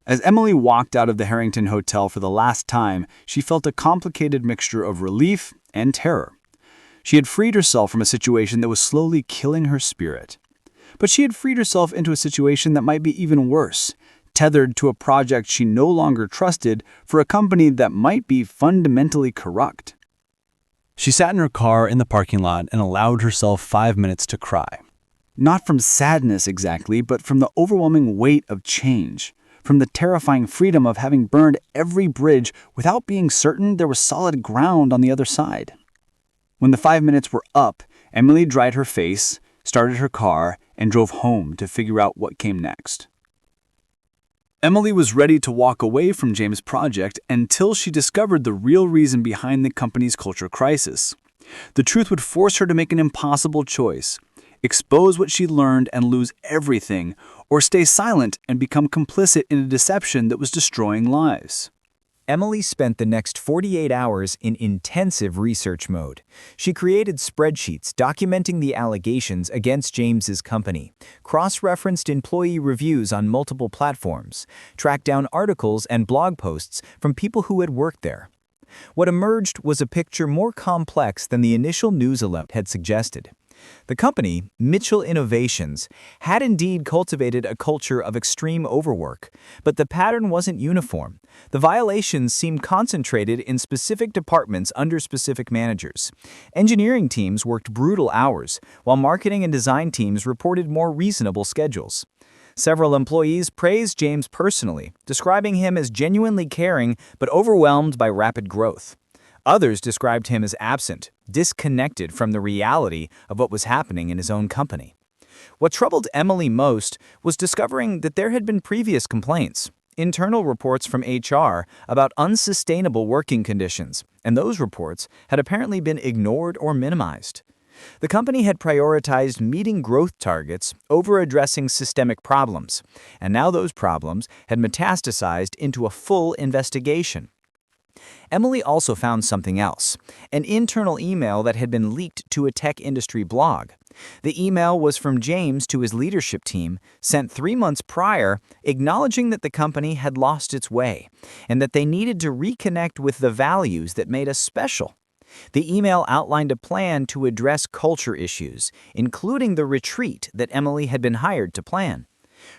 As Emily walked out of the Harrington Hotel for the last time, she felt a complicated mixture of relief and terror. She had freed herself from a situation that was slowly killing her spirit. But she had freed herself into a situation that might be even worse, tethered to a project she no longer trusted for a company that might be fundamentally corrupt. She sat in her car in the parking lot and allowed herself 5 minutes to cry. Not from sadness exactly, but from the overwhelming weight of change. From the terrifying freedom of having burned every bridge without being certain there was solid ground on the other side. When the 5 minutes were up, Emily dried her face, started her car, and drove home to figure out what came next. Emily was ready to walk away from James' project until she discovered the real reason behind the company's culture crisis. The truth would force her to make an impossible choice: expose what she learned and lose everything, or stay silent and become complicit in a deception that was destroying lives. Emily spent the next 48 hours in intensive research mode. She created spreadsheets documenting the allegations against James's company, cross-referenced employee reviews on multiple platforms, tracked down articles and blog posts from people who had worked there. What emerged was a picture more complex than the initial news alert had suggested. The company, Mitchell Innovations, had indeed cultivated a culture of extreme overwork, but the pattern wasn't uniform. The violations seemed concentrated in specific departments under specific managers. Engineering teams worked brutal hours, while marketing and design teams reported more reasonable schedules. Several employees praised James personally, describing him as genuinely caring but overwhelmed by rapid growth. Others described him as absent, disconnected from the reality of what was happening in his own company. What troubled Emily most was discovering that there had been previous complaints, internal reports from HR about unsustainable working conditions, and those reports had apparently been ignored or minimized. The company had prioritized meeting growth targets over addressing systemic problems, and now those problems had metastasized into a full investigation. Emily also found something else, an internal email that had been leaked to a tech industry blog. The email was from James to his leadership team, sent 3 months prior, acknowledging that the company had lost its way and that they needed to reconnect with the values that made us special. The email outlined a plan to address culture issues, including the retreat that Emily had been hired to plan.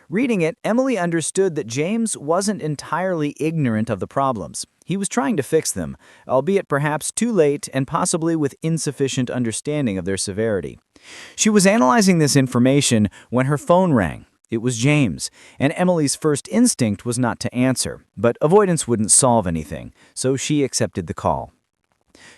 Reading it, Emily understood that James wasn't entirely ignorant of the problems. He was trying to fix them, albeit perhaps too late and possibly with insufficient understanding of their severity. She was analyzing this information when her phone rang. It was James, and Emily's first instinct was not to answer, but avoidance wouldn't solve anything, so she accepted the call.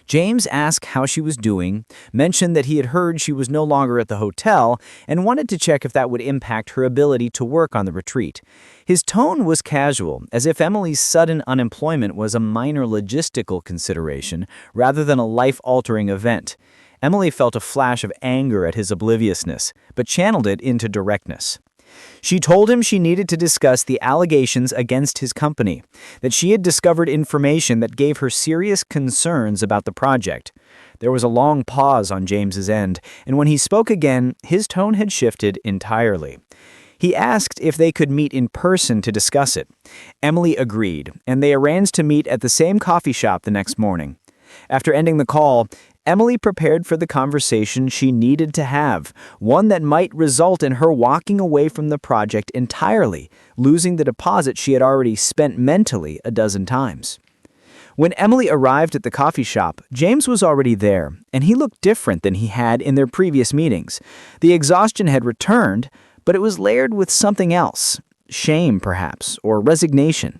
James asked how she was doing, mentioned that he had heard she was no longer at the hotel, and wanted to check if that would impact her ability to work on the retreat. His tone was casual, as if Emily's sudden unemployment was a minor logistical consideration rather than a life-altering event. Emily felt a flash of anger at his obliviousness, but channeled it into directness. She told him she needed to discuss the allegations against his company, that she had discovered information that gave her serious concerns about the project. There was a long pause on James's end, and when he spoke again, his tone had shifted entirely. He asked if they could meet in person to discuss it. Emily agreed, and they arranged to meet at the same coffee shop the next morning. After ending the call, Emily prepared for the conversation she needed to have, one that might result in her walking away from the project entirely, losing the deposit she had already spent mentally a dozen times. When Emily arrived at the coffee shop, James was already there, and he looked different than he had in their previous meetings. The exhaustion had returned, but it was layered with something else. Shame, perhaps, or resignation.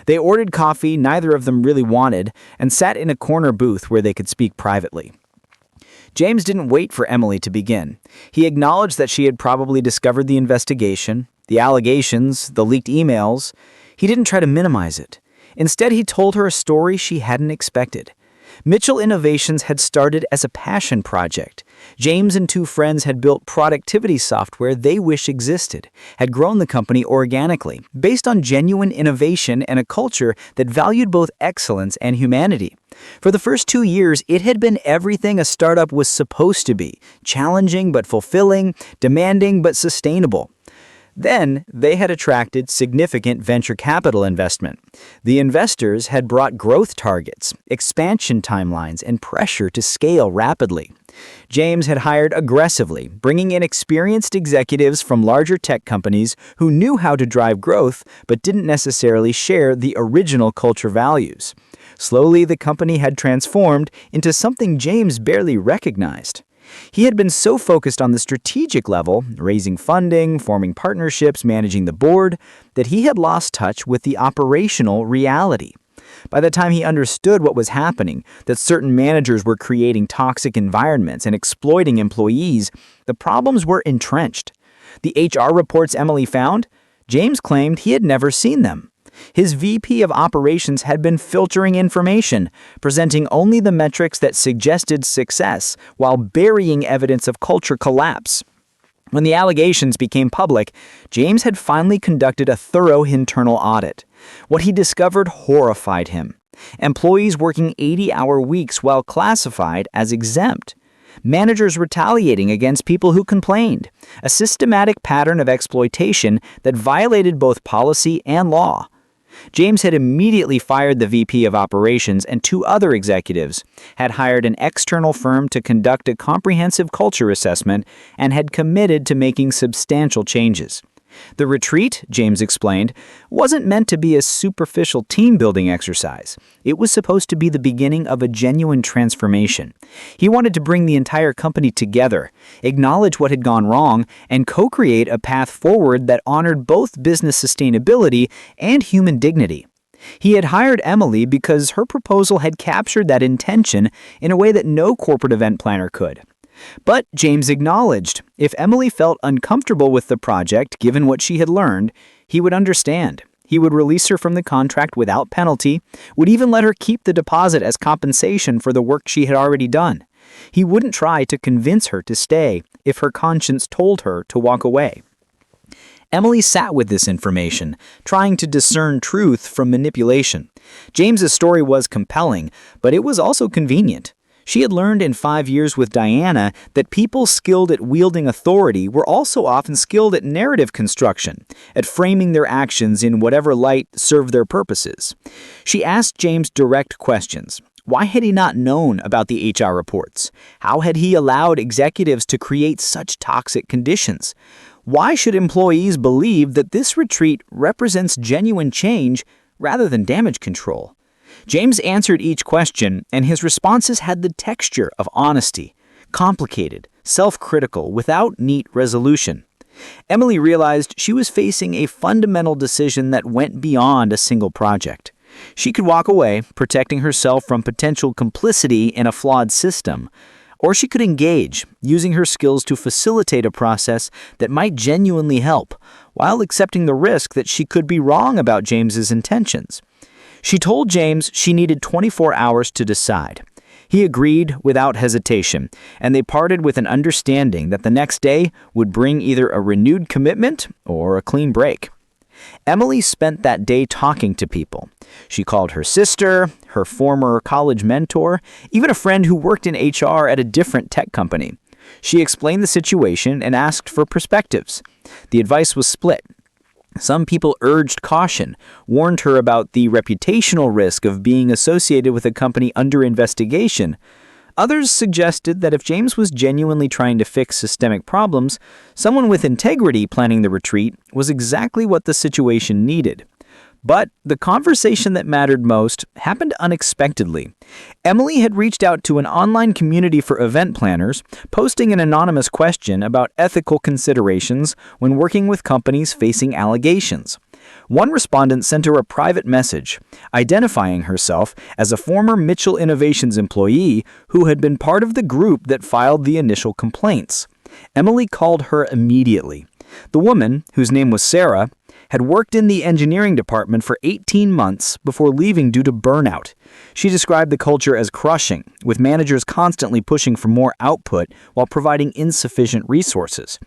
They ordered coffee neither of them really wanted, and sat in a corner booth where they could speak privately. James didn't wait for Emily to begin. He acknowledged that she had probably discovered the investigation, the allegations, the leaked emails. He didn't try to minimize it. Instead, he told her a story she hadn't expected. Mitchell Innovations had started as a passion project. James and two friends had built productivity software they wish existed, had grown the company organically, based on genuine innovation and a culture that valued both excellence and humanity. For the first 2 years, it had been everything a startup was supposed to be: challenging but fulfilling, demanding but sustainable. Then, they had attracted significant venture capital investment. The investors had brought growth targets, expansion timelines, and pressure to scale rapidly. James had hired aggressively, bringing in experienced executives from larger tech companies who knew how to drive growth but didn't necessarily share the original culture values. Slowly, the company had transformed into something James barely recognized. He had been so focused on the strategic level, raising funding, forming partnerships, managing the board, that he had lost touch with the operational reality. By the time he understood what was happening, that certain managers were creating toxic environments and exploiting employees, the problems were entrenched. The HR reports Emily found, James claimed he had never seen them. His VP of operations had been filtering information, presenting only the metrics that suggested success, while burying evidence of culture collapse. When the allegations became public, James had finally conducted a thorough internal audit. What he discovered horrified him. Employees working 80-hour weeks while classified as exempt. Managers retaliating against people who complained. A systematic pattern of exploitation that violated both policy and law. James had immediately fired the VP of operations and 2 other executives, had hired an external firm to conduct a comprehensive culture assessment, and had committed to making substantial changes. The retreat, James explained, wasn't meant to be a superficial team-building exercise. It was supposed to be the beginning of a genuine transformation. He wanted to bring the entire company together, acknowledge what had gone wrong, and co-create a path forward that honored both business sustainability and human dignity. He had hired Emily because her proposal had captured that intention in a way that no corporate event planner could. But James acknowledged, if Emily felt uncomfortable with the project given what she had learned, he would understand. He would release her from the contract without penalty, would even let her keep the deposit as compensation for the work she had already done. He wouldn't try to convince her to stay if her conscience told her to walk away. Emily sat with this information, trying to discern truth from manipulation. James's story was compelling, but it was also convenient. She had learned in 5 years with Diana that people skilled at wielding authority were also often skilled at narrative construction, at framing their actions in whatever light served their purposes. She asked James direct questions. Why had he not known about the HR reports? How had he allowed executives to create such toxic conditions? Why should employees believe that this retreat represents genuine change rather than damage control? James answered each question, and his responses had the texture of honesty, complicated, self-critical, without neat resolution. Emily realized she was facing a fundamental decision that went beyond a single project. She could walk away, protecting herself from potential complicity in a flawed system, or she could engage, using her skills to facilitate a process that might genuinely help, while accepting the risk that she could be wrong about James's intentions. She told James she needed 24 hours to decide. He agreed without hesitation, and they parted with an understanding that the next day would bring either a renewed commitment or a clean break. Emily spent that day talking to people. She called her sister, her former college mentor, even a friend who worked in HR at a different tech company. She explained the situation and asked for perspectives. The advice was split. Some people urged caution, warned her about the reputational risk of being associated with a company under investigation. Others suggested that if James was genuinely trying to fix systemic problems, someone with integrity planning the retreat was exactly what the situation needed. But the conversation that mattered most happened unexpectedly. Emily had reached out to an online community for event planners, posting an anonymous question about ethical considerations when working with companies facing allegations. One respondent sent her a private message, identifying herself as a former Mitchell Innovations employee who had been part of the group that filed the initial complaints. Emily called her immediately. The woman, whose name was Sarah, had worked in the engineering department for 18 months before leaving due to burnout. She described the culture as crushing, with managers constantly pushing for more output while providing insufficient resources.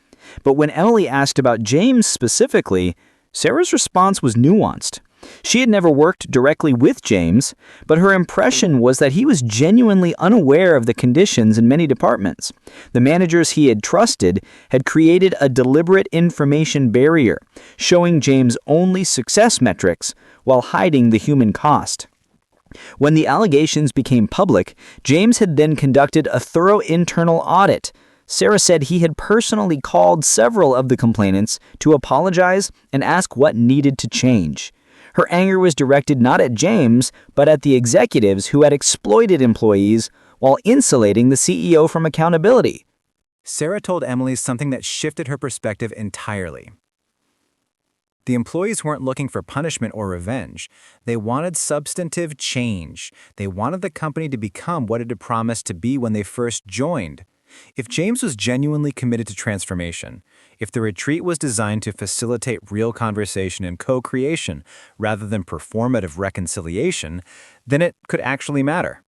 But when Emily asked about James specifically, Sarah's response was nuanced. She had never worked directly with James, but her impression was that he was genuinely unaware of the conditions in many departments. The managers he had trusted had created a deliberate information barrier, showing James only success metrics while hiding the human cost. When the allegations became public, James had then conducted a thorough internal audit. Sarah said he had personally called several of the complainants to apologize and ask what needed to change. Her anger was directed not at James, but at the executives who had exploited employees while insulating the CEO from accountability. Sarah told Emily something that shifted her perspective entirely. The employees weren't looking for punishment or revenge. They wanted substantive change. They wanted the company to become what it had promised to be when they first joined. If James was genuinely committed to transformation, if the retreat was designed to facilitate real conversation and co-creation rather than performative reconciliation, then it could actually matter.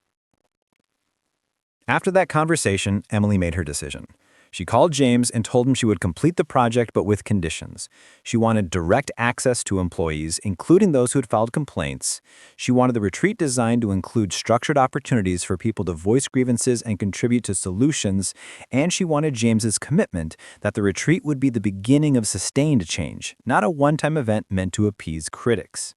After that conversation, Emily made her decision. She called James and told him she would complete the project but with conditions. She wanted direct access to employees, including those who had filed complaints. She wanted the retreat designed to include structured opportunities for people to voice grievances and contribute to solutions, and she wanted James's commitment that the retreat would be the beginning of sustained change, not a one-time event meant to appease critics.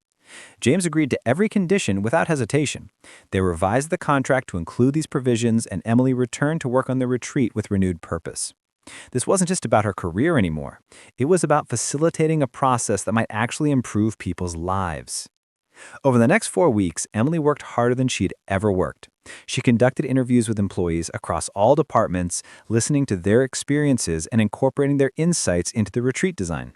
James agreed to every condition without hesitation. They revised the contract to include these provisions, and Emily returned to work on the retreat with renewed purpose. This wasn't just about her career anymore. It was about facilitating a process that might actually improve people's lives. Over the next 4 weeks, Emily worked harder than she'd ever worked. She conducted interviews with employees across all departments, listening to their experiences and incorporating their insights into the retreat design.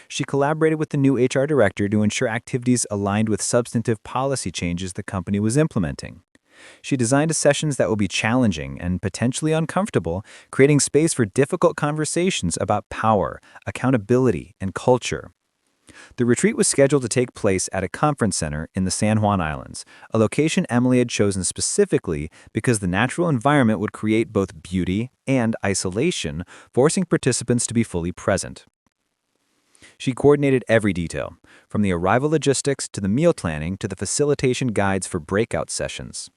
She collaborated with the new HR director to ensure activities aligned with substantive policy changes the company was implementing. She designed sessions that would be challenging and potentially uncomfortable, creating space for difficult conversations about power, accountability, and culture. The retreat was scheduled to take place at a conference center in the San Juan Islands, a location Emily had chosen specifically because the natural environment would create both beauty and isolation, forcing participants to be fully present. She coordinated every detail, from the arrival logistics to the meal planning to the facilitation guides for breakout sessions.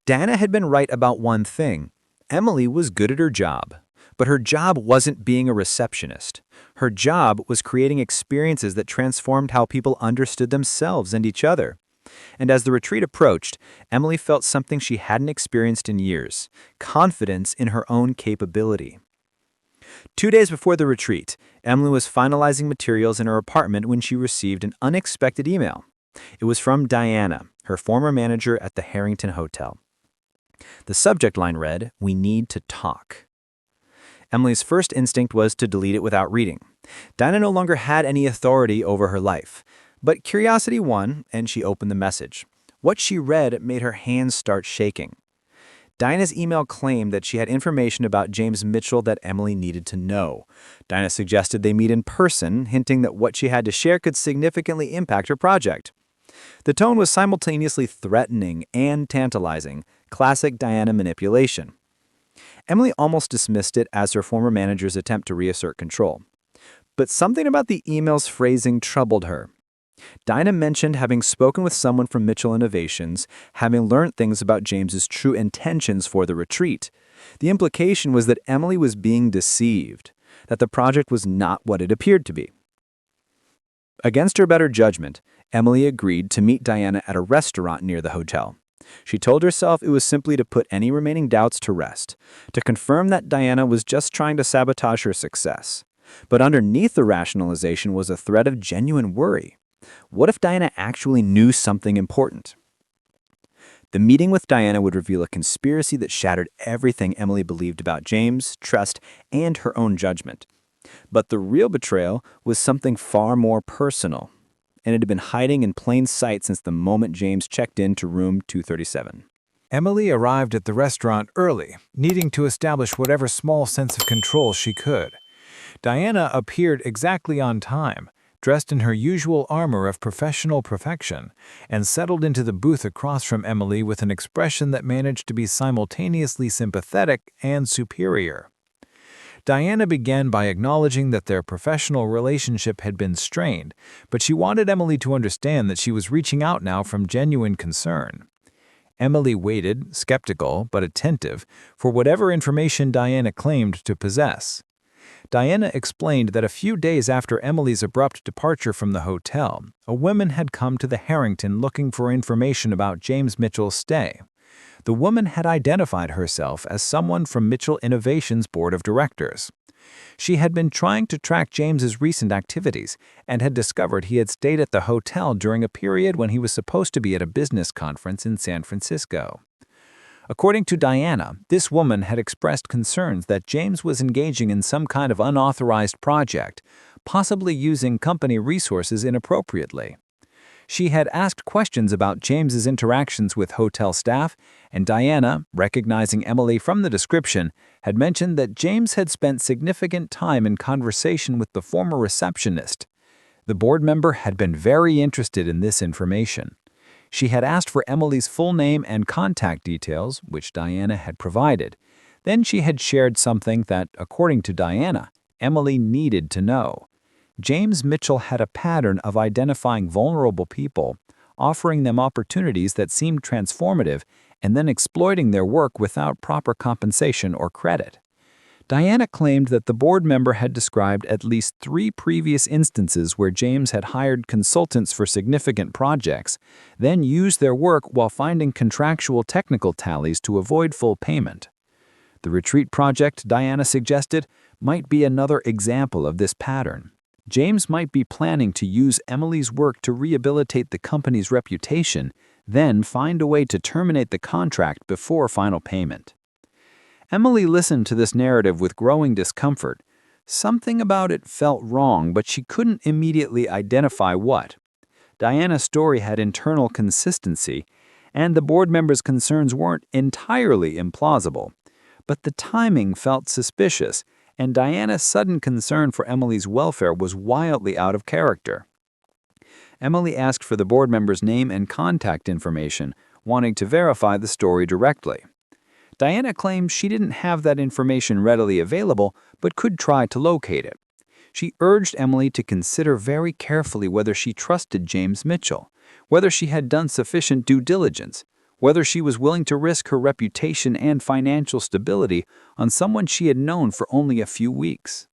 Diana had been right about one thing. Emily was good at her job. But her job wasn't being a receptionist. Her job was creating experiences that transformed how people understood themselves and each other. And as the retreat approached, Emily felt something she hadn't experienced in years: confidence in her own capability. 2 days before the retreat, Emily was finalizing materials in her apartment when she received an unexpected email. It was from Diana, her former manager at the Harrington Hotel. The subject line read, "We need to talk." Emily's first instinct was to delete it without reading. Diana no longer had any authority over her life. But curiosity won, and she opened the message. What she read made her hands start shaking. Diana's email claimed that she had information about James Mitchell that Emily needed to know. Diana suggested they meet in person, hinting that what she had to share could significantly impact her project. The tone was simultaneously threatening and tantalizing, classic Diana manipulation. Emily almost dismissed it as her former manager's attempt to reassert control. But something about the email's phrasing troubled her. Diana mentioned having spoken with someone from Mitchell Innovations, having learned things about James's true intentions for the retreat. The implication was that Emily was being deceived, that the project was not what it appeared to be. Against her better judgment, Emily agreed to meet Diana at a restaurant near the hotel. She told herself it was simply to put any remaining doubts to rest, to confirm that Diana was just trying to sabotage her success. But underneath the rationalization was a thread of genuine worry. What if Diana actually knew something important? The meeting with Diana would reveal a conspiracy that shattered everything Emily believed about James, trust, and her own judgment. But the real betrayal was something far more personal, and it had been hiding in plain sight since the moment James checked into room 237. Emily arrived at the restaurant early, needing to establish whatever small sense of control she could. Diana appeared exactly on time, dressed in her usual armor of professional perfection, and settled into the booth across from Emily with an expression that managed to be simultaneously sympathetic and superior. Diana began by acknowledging that their professional relationship had been strained, but she wanted Emily to understand that she was reaching out now from genuine concern. Emily waited, skeptical but attentive, for whatever information Diana claimed to possess. Diana explained that a few days after Emily's abrupt departure from the hotel, a woman had come to the Harrington looking for information about James Mitchell's stay. The woman had identified herself as someone from Mitchell Innovation's board of directors. She had been trying to track James's recent activities and had discovered he had stayed at the hotel during a period when he was supposed to be at a business conference in San Francisco. According to Diana, this woman had expressed concerns that James was engaging in some kind of unauthorized project, possibly using company resources inappropriately. She had asked questions about James's interactions with hotel staff, and Diana, recognizing Emily from the description, had mentioned that James had spent significant time in conversation with the former receptionist. The board member had been very interested in this information. She had asked for Emily's full name and contact details, which Diana had provided. Then she had shared something that, according to Diana, Emily needed to know. James Mitchell had a pattern of identifying vulnerable people, offering them opportunities that seemed transformative, and then exploiting their work without proper compensation or credit. Diana claimed that the board member had described at least 3 previous instances where James had hired consultants for significant projects, then used their work while finding contractual technical tallies to avoid full payment. The retreat project, Diana suggested, might be another example of this pattern. James might be planning to use Emily's work to rehabilitate the company's reputation, then find a way to terminate the contract before final payment. Emily listened to this narrative with growing discomfort. Something about it felt wrong, but she couldn't immediately identify what. Diana's story had internal consistency, and the board member's concerns weren't entirely implausible. But the timing felt suspicious, and Diana's sudden concern for Emily's welfare was wildly out of character. Emily asked for the board member's name and contact information, wanting to verify the story directly. Diana claimed she didn't have that information readily available, but could try to locate it. She urged Emily to consider very carefully whether she trusted James Mitchell, whether she had done sufficient due diligence, whether she was willing to risk her reputation and financial stability on someone she had known for only a few weeks.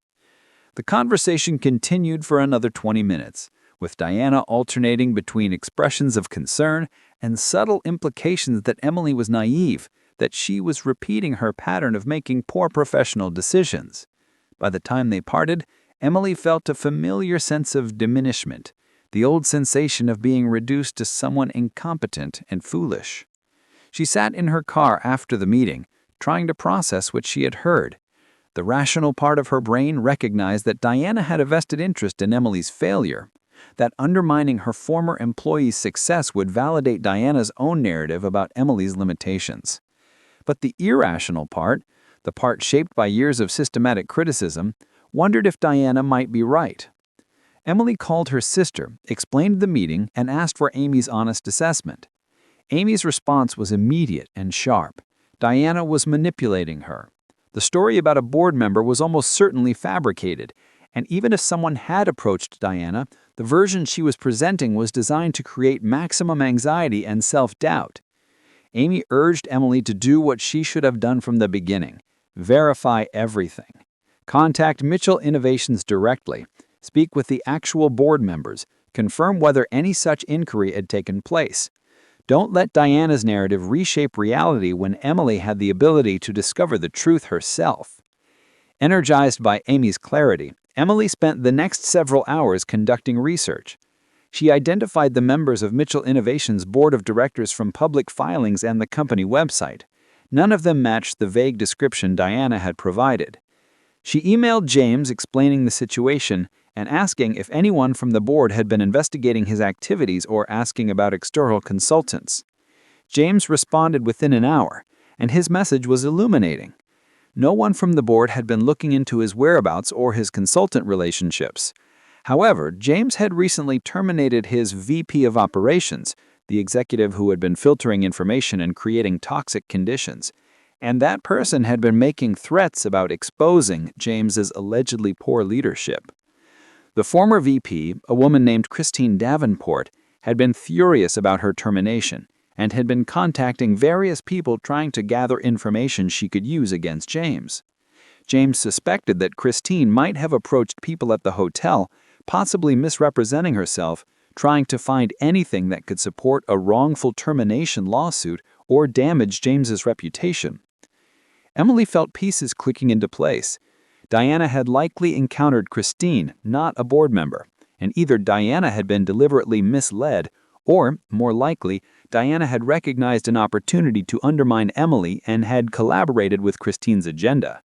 The conversation continued for another 20 minutes, with Diana alternating between expressions of concern and subtle implications that Emily was naive, that she was repeating her pattern of making poor professional decisions. By the time they parted, Emily felt a familiar sense of diminishment, the old sensation of being reduced to someone incompetent and foolish. She sat in her car after the meeting, trying to process what she had heard. The rational part of her brain recognized that Diana had a vested interest in Emily's failure, that undermining her former employee's success would validate Diana's own narrative about Emily's limitations. But the irrational part, the part shaped by years of systematic criticism, wondered if Diana might be right. Emily called her sister, explained the meeting, and asked for Amy's honest assessment. Amy's response was immediate and sharp. Diana was manipulating her. The story about a board member was almost certainly fabricated, and even if someone had approached Diana, the version she was presenting was designed to create maximum anxiety and self-doubt. Amy urged Emily to do what she should have done from the beginning: verify everything. Contact Mitchell Innovations directly, speak with the actual board members, confirm whether any such inquiry had taken place. Don't let Diana's narrative reshape reality when Emily had the ability to discover the truth herself. Energized by Amy's clarity, Emily spent the next several hours conducting research. She identified the members of Mitchell Innovation's board of directors from public filings and the company website. None of them matched the vague description Diana had provided. She emailed James explaining the situation and asking if anyone from the board had been investigating his activities or asking about external consultants. James responded within an hour, and his message was illuminating. No one from the board had been looking into his whereabouts or his consultant relationships. However, James had recently terminated his VP of Operations, the executive who had been filtering information and creating toxic conditions, and that person had been making threats about exposing James's allegedly poor leadership. The former VP, a woman named Christine Davenport, had been furious about her termination and had been contacting various people trying to gather information she could use against James. James suspected that Christine might have approached people at the hotel, possibly misrepresenting herself, trying to find anything that could support a wrongful termination lawsuit or damage James's reputation. Emily felt pieces clicking into place. Diana had likely encountered Christine, not a board member, and either Diana had been deliberately misled or, more likely, Diana had recognized an opportunity to undermine Emily and had collaborated with Christine's agenda.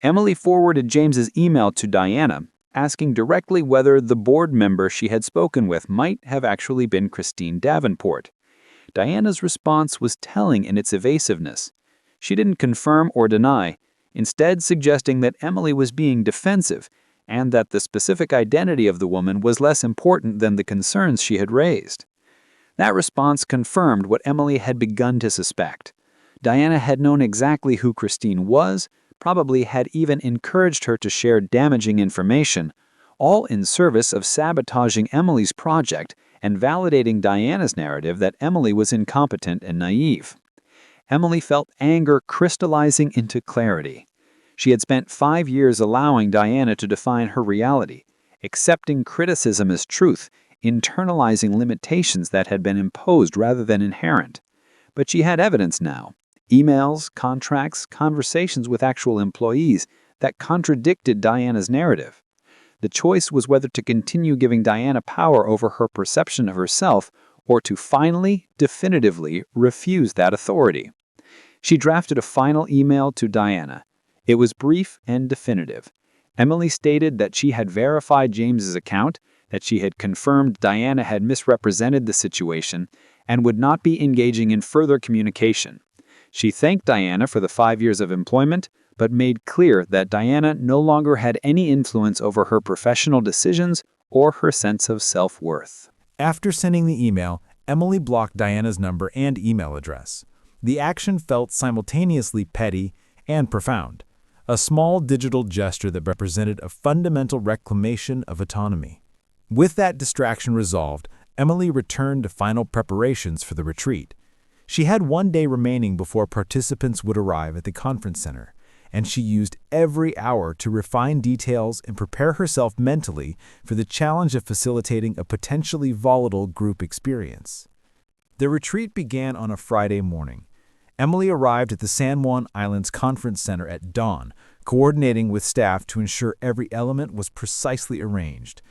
Emily forwarded James's email to Diana, asking directly whether the board member she had spoken with might have actually been Christine Davenport. Diana's response was telling in its evasiveness. She didn't confirm or deny, instead suggesting that Emily was being defensive and that the specific identity of the woman was less important than the concerns she had raised. That response confirmed what Emily had begun to suspect. Diana had known exactly who Christine was, probably had even encouraged her to share damaging information, all in service of sabotaging Emily's project and validating Diana's narrative that Emily was incompetent and naive. Emily felt anger crystallizing into clarity. She had spent 5 years allowing Diana to define her reality, accepting criticism as truth, internalizing limitations that had been imposed rather than inherent. But she had evidence now. Emails, contracts, conversations with actual employees that contradicted Diana's narrative. The choice was whether to continue giving Diana power over her perception of herself or to finally, definitively refuse that authority. She drafted a final email to Diana. It was brief and definitive. Emily stated that she had verified James's account, that she had confirmed Diana had misrepresented the situation, and would not be engaging in further communication. She thanked Diana for the 5 years of employment, but made clear that Diana no longer had any influence over her professional decisions or her sense of self-worth. After sending the email, Emily blocked Diana's number and email address. The action felt simultaneously petty and profound, a small digital gesture that represented a fundamental reclamation of autonomy. With that distraction resolved, Emily returned to final preparations for the retreat. She had 1 day remaining before participants would arrive at the conference center, and she used every hour to refine details and prepare herself mentally for the challenge of facilitating a potentially volatile group experience. The retreat began on a Friday morning. Emily arrived at the San Juan Islands Conference Center at dawn, coordinating with staff to ensure every element was precisely arranged.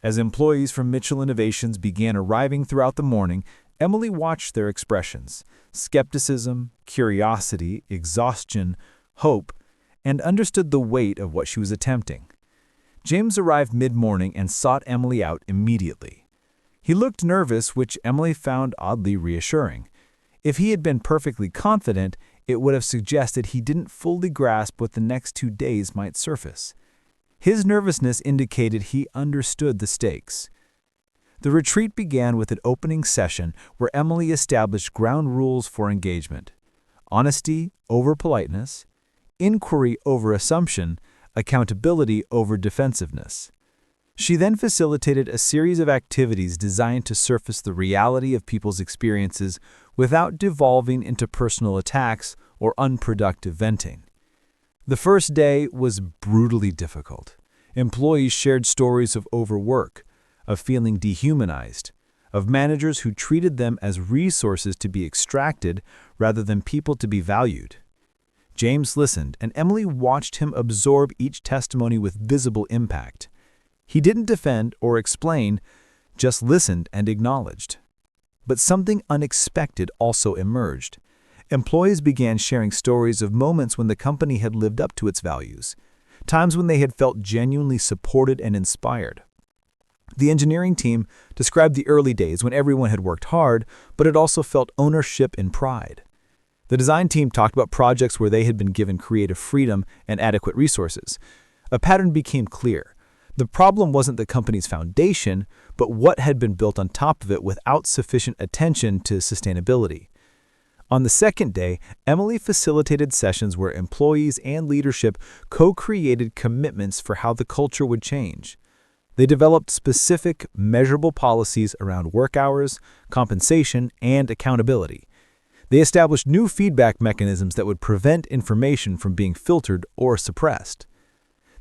As employees from Mitchell Innovations began arriving throughout the morning, Emily watched their expressions: skepticism, curiosity, exhaustion, hope, and understood the weight of what she was attempting. James arrived mid-morning and sought Emily out immediately. He looked nervous, which Emily found oddly reassuring. If he had been perfectly confident, it would have suggested he didn't fully grasp what the next 2 days might surface. His nervousness indicated he understood the stakes. The retreat began with an opening session where Emily established ground rules for engagement: honesty over politeness, inquiry over assumption, accountability over defensiveness. She then facilitated a series of activities designed to surface the reality of people's experiences without devolving into personal attacks or unproductive venting. The first day was brutally difficult. Employees shared stories of overwork, of feeling dehumanized, of managers who treated them as resources to be extracted rather than people to be valued. James listened, and Emily watched him absorb each testimony with visible impact. He didn't defend or explain, just listened and acknowledged. But something unexpected also emerged. Employees began sharing stories of moments when the company had lived up to its values, times when they had felt genuinely supported and inspired. The engineering team described the early days when everyone had worked hard, but had also felt ownership and pride. The design team talked about projects where they had been given creative freedom and adequate resources. A pattern became clear. The problem wasn't the company's foundation, but what had been built on top of it without sufficient attention to sustainability. On the second day, Emily facilitated sessions where employees and leadership co-created commitments for how the culture would change. They developed specific, measurable policies around work hours, compensation, and accountability. They established new feedback mechanisms that would prevent information from being filtered or suppressed.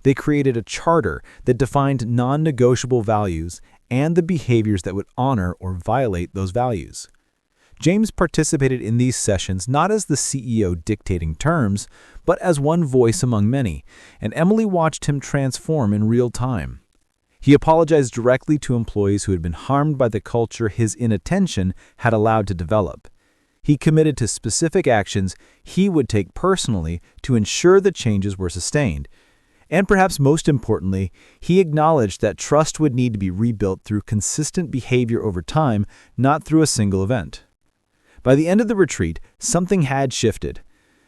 They created a charter that defined non-negotiable values and the behaviors that would honor or violate those values. James participated in these sessions not as the CEO dictating terms, but as one voice among many, and Emily watched him transform in real time. He apologized directly to employees who had been harmed by the culture his inattention had allowed to develop. He committed to specific actions he would take personally to ensure the changes were sustained. And perhaps most importantly, he acknowledged that trust would need to be rebuilt through consistent behavior over time, not through a single event. By the end of the retreat, something had shifted.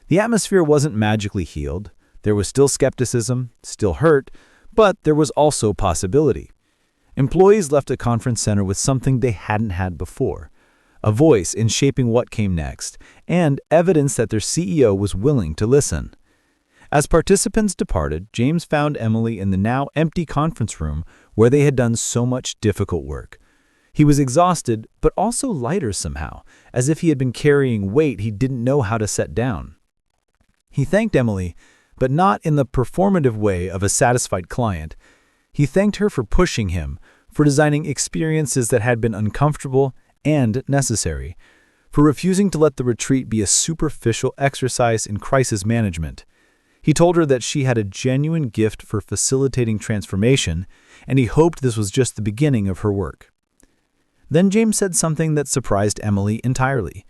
The atmosphere wasn't magically healed. There was still skepticism, still hurt, but there was also possibility. Employees left the conference center with something they hadn't had before, a voice in shaping what came next, and evidence that their CEO was willing to listen. As participants departed, James found Emily in the now empty conference room where they had done so much difficult work. He was exhausted, but also lighter somehow, as if he had been carrying weight he didn't know how to set down. He thanked Emily, but not in the performative way of a satisfied client. He thanked her for pushing him, for designing experiences that had been uncomfortable and necessary, for refusing to let the retreat be a superficial exercise in crisis management. He told her that she had a genuine gift for facilitating transformation, and he hoped this was just the beginning of her work. Then James said something that surprised Emily entirely.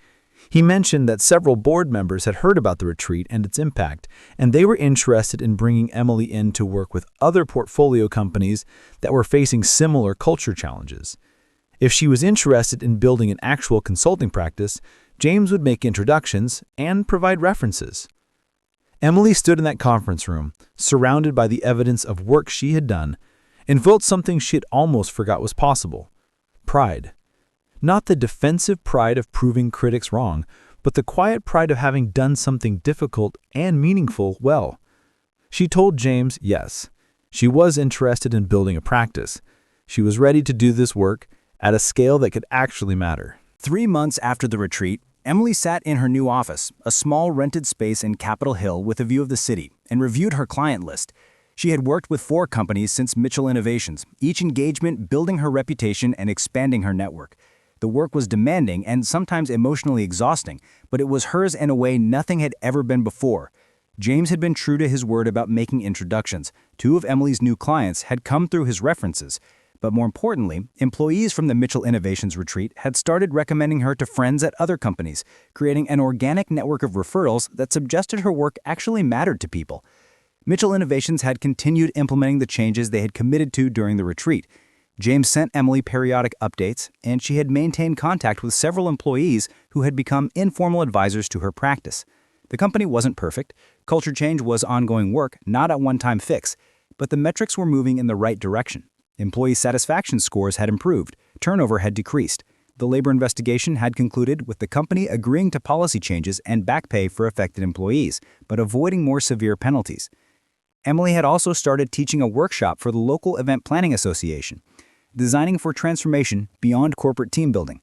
He mentioned that several board members had heard about the retreat and its impact, and they were interested in bringing Emily in to work with other portfolio companies that were facing similar culture challenges. If she was interested in building an actual consulting practice, James would make introductions and provide references. Emily stood in that conference room, surrounded by the evidence of work she had done, and felt something she had almost forgot was possible: pride. Not the defensive pride of proving critics wrong, but the quiet pride of having done something difficult and meaningful well. She told James, yes, she was interested in building a practice. She was ready to do this work at a scale that could actually matter. 3 months after the retreat, Emily sat in her new office, a small rented space in Capitol Hill with a view of the city, and reviewed her client list. She had worked with 4 companies since Mitchell Innovations, each engagement building her reputation and expanding her network. The work was demanding and sometimes emotionally exhausting, but it was hers in a way nothing had ever been before. James had been true to his word about making introductions. 2 of Emily's new clients had come through his references. But more importantly, employees from the Mitchell Innovations retreat had started recommending her to friends at other companies, creating an organic network of referrals that suggested her work actually mattered to people. Mitchell Innovations had continued implementing the changes they had committed to during the retreat. James sent Emily periodic updates, and she had maintained contact with several employees who had become informal advisors to her practice. The company wasn't perfect. Culture change was ongoing work, not a one-time fix, but the metrics were moving in the right direction. Employee satisfaction scores had improved, turnover had decreased. The labor investigation had concluded with the company agreeing to policy changes and back pay for affected employees, but avoiding more severe penalties. Emily had also started teaching a workshop for the local event planning association, designing for transformation beyond corporate team building.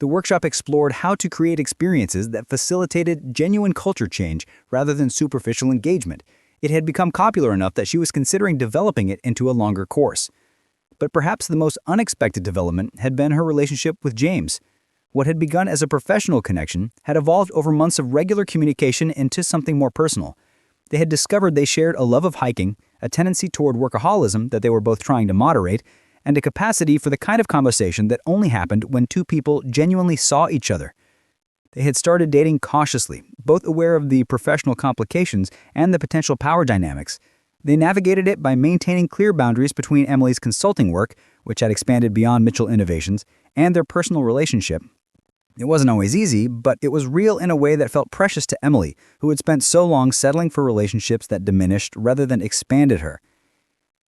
The workshop explored how to create experiences that facilitated genuine culture change rather than superficial engagement. It had become popular enough that she was considering developing it into a longer course. But perhaps the most unexpected development had been her relationship with James. What had begun as a professional connection had evolved over months of regular communication into something more personal. They had discovered they shared a love of hiking, a tendency toward workaholism that they were both trying to moderate, and a capacity for the kind of conversation that only happened when two people genuinely saw each other. They had started dating cautiously, both aware of the professional complications and the potential power dynamics. They navigated it by maintaining clear boundaries between Emily's consulting work, which had expanded beyond Mitchell Innovations, and their personal relationship. It wasn't always easy, but it was real in a way that felt precious to Emily, who had spent so long settling for relationships that diminished rather than expanded her.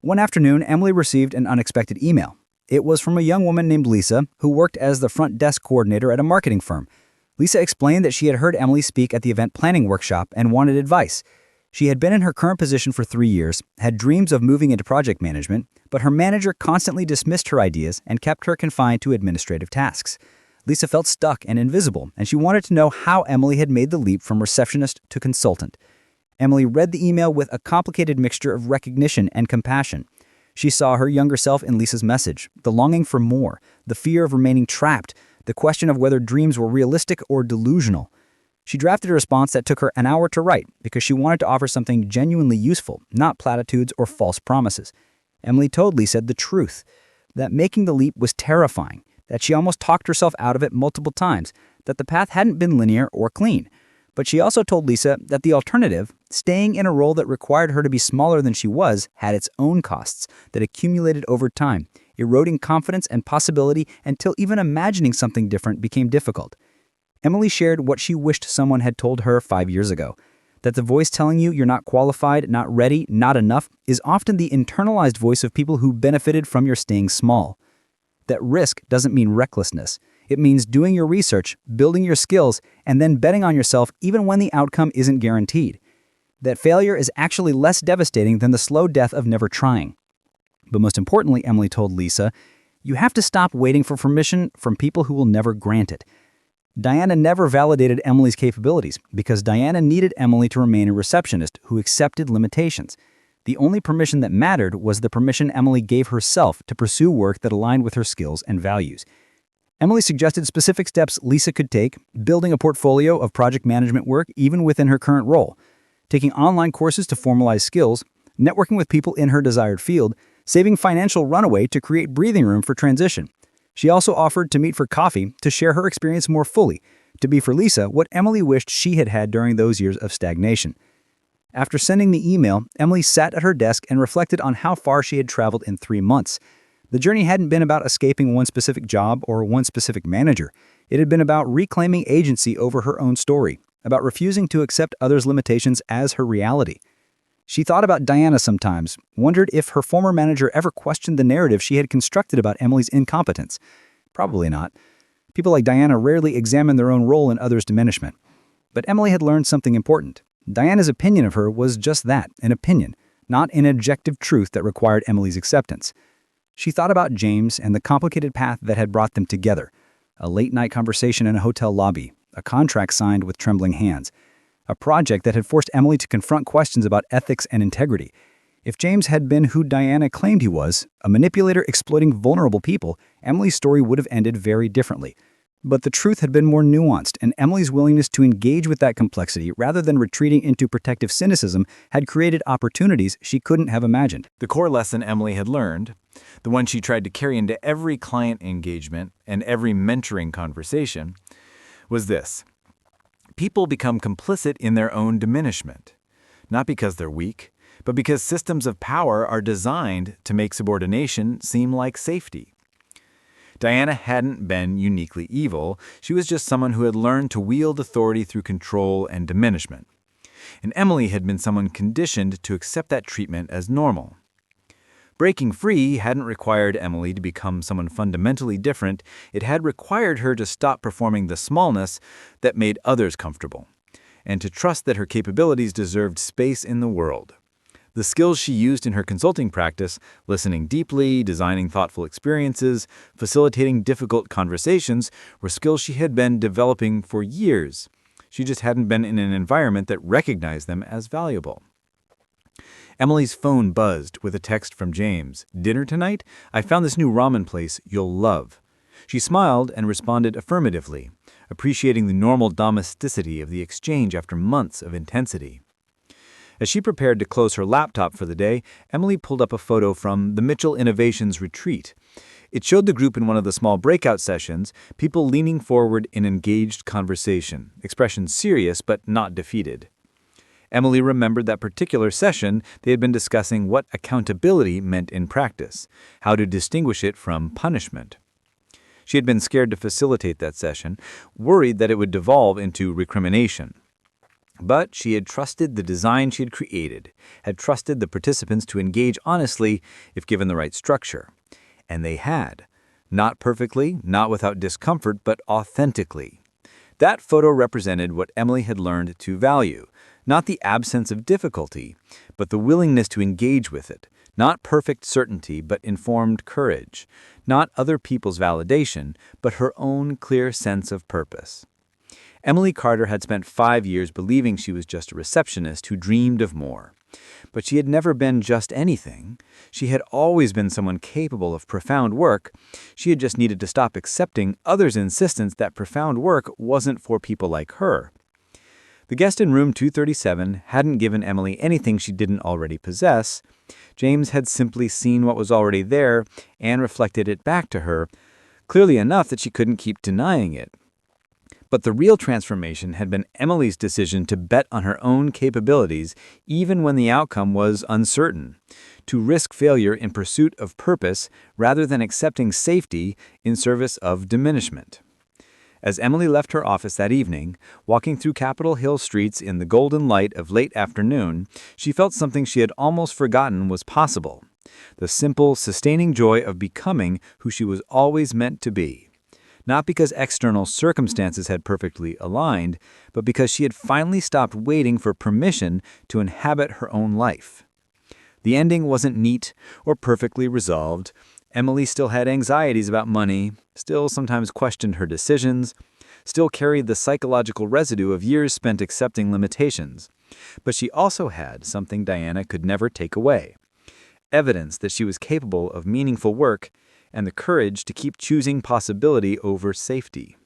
One afternoon, Emily received an unexpected email. It was from a young woman named Lisa, who worked as the front desk coordinator at a marketing firm. Lisa explained that she had heard Emily speak at the event planning workshop and wanted advice. She had been in her current position for 3 years, had dreams of moving into project management, but her manager constantly dismissed her ideas and kept her confined to administrative tasks. Lisa felt stuck and invisible, and she wanted to know how Emily had made the leap from receptionist to consultant. Emily read the email with a complicated mixture of recognition and compassion. She saw her younger self in Lisa's message, the longing for more, the fear of remaining trapped, the question of whether dreams were realistic or delusional. She drafted a response that took her an hour to write because she wanted to offer something genuinely useful, not platitudes or false promises. Emily told Lisa the truth, that making the leap was terrifying, that she almost talked herself out of it multiple times, that the path hadn't been linear or clean. But she also told Lisa that the alternative, staying in a role that required her to be smaller than she was, had its own costs that accumulated over time, eroding confidence and possibility until even imagining something different became difficult. Emily shared what she wished someone had told her 5 years ago, that the voice telling you you're not qualified, not ready, not enough is often the internalized voice of people who benefited from your staying small. That risk doesn't mean recklessness. It means doing your research, building your skills, and then betting on yourself even when the outcome isn't guaranteed. That failure is actually less devastating than the slow death of never trying. But most importantly, Emily told Lisa, you have to stop waiting for permission from people who will never grant it. Diana never validated Emily's capabilities because Diana needed Emily to remain a receptionist who accepted limitations. The only permission that mattered was the permission Emily gave herself to pursue work that aligned with her skills and values. Emily suggested specific steps Lisa could take, building a portfolio of project management work even within her current role, taking online courses to formalize skills, networking with people in her desired field, saving financial runaway to create breathing room for transition. She also offered to meet for coffee to share her experience more fully, to be for Lisa what Emily wished she had had during those years of stagnation. After sending the email, Emily sat at her desk and reflected on how far she had traveled in 3 months. The journey hadn't been about escaping one specific job or one specific manager. It had been about reclaiming agency over her own story, about refusing to accept others' limitations as her reality. She thought about Diana sometimes, wondered if her former manager ever questioned the narrative she had constructed about Emily's incompetence. Probably not. People like Diana rarely examine their own role in others' diminishment. But Emily had learned something important. Diana's opinion of her was just that, an opinion, not an objective truth that required Emily's acceptance. She thought about James and the complicated path that had brought them together. A late-night conversation in a hotel lobby, a contract signed with trembling hands, a project that had forced Emily to confront questions about ethics and integrity. If James had been who Diana claimed he was, a manipulator exploiting vulnerable people, Emily's story would have ended very differently. But the truth had been more nuanced, and Emily's willingness to engage with that complexity rather than retreating into protective cynicism had created opportunities she couldn't have imagined. The core lesson Emily had learned, the one she tried to carry into every client engagement and every mentoring conversation, was this. People become complicit in their own diminishment, not because they're weak, but because systems of power are designed to make subordination seem like safety. Diana hadn't been uniquely evil, she was just someone who had learned to wield authority through control and diminishment. And Emily had been someone conditioned to accept that treatment as normal. Breaking free hadn't required Emily to become someone fundamentally different, it had required her to stop performing the smallness that made others comfortable, and to trust that her capabilities deserved space in the world. The skills she used in her consulting practice, listening deeply, designing thoughtful experiences, facilitating difficult conversations, were skills she had been developing for years. She just hadn't been in an environment that recognized them as valuable. Emily's phone buzzed with a text from James. "Dinner tonight? I found this new ramen place you'll love." She smiled and responded affirmatively, appreciating the normal domesticity of the exchange after months of intensity. As she prepared to close her laptop for the day, Emily pulled up a photo from the Mitchell Innovations Retreat. It showed the group in one of the small breakout sessions, people leaning forward in engaged conversation, expressions serious but not defeated. Emily remembered that particular session. They had been discussing what accountability meant in practice, how to distinguish it from punishment. She had been scared to facilitate that session, worried that it would devolve into recrimination. But she had trusted the design she had created, had trusted the participants to engage honestly if given the right structure. And they had. Not perfectly, not without discomfort, but authentically. That photo represented what Emily had learned to value, not the absence of difficulty, but the willingness to engage with it, not perfect certainty, but informed courage, not other people's validation, but her own clear sense of purpose. Emily Carter had spent 5 years believing she was just a receptionist who dreamed of more. But she had never been just anything. She had always been someone capable of profound work. She had just needed to stop accepting others' insistence that profound work wasn't for people like her. The guest in room 237 hadn't given Emily anything she didn't already possess. James had simply seen what was already there and reflected it back to her, clearly enough that she couldn't keep denying it. But the real transformation had been Emily's decision to bet on her own capabilities even when the outcome was uncertain, to risk failure in pursuit of purpose rather than accepting safety in service of diminishment. As Emily left her office that evening, walking through Capitol Hill streets in the golden light of late afternoon, she felt something she had almost forgotten was possible: the simple, sustaining joy of becoming who she was always meant to be. Not because external circumstances had perfectly aligned, but because she had finally stopped waiting for permission to inhabit her own life. The ending wasn't neat or perfectly resolved. Emily still had anxieties about money, still sometimes questioned her decisions, still carried the psychological residue of years spent accepting limitations. But she also had something Diana could never take away: evidence that she was capable of meaningful work and the courage to keep choosing possibility over safety.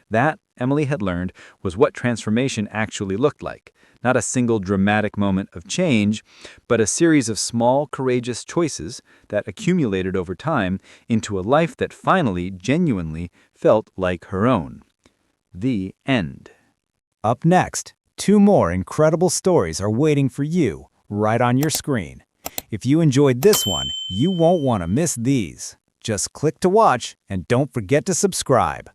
That, Emily had learned, was what transformation actually looked like. Not a single dramatic moment of change, but a series of small, courageous choices that accumulated over time into a life that finally, genuinely felt like her own. The end. Up next, 2 more incredible stories are waiting for you right on your screen. If you enjoyed this one, you won't want to miss these. Just click to watch and don't forget to subscribe.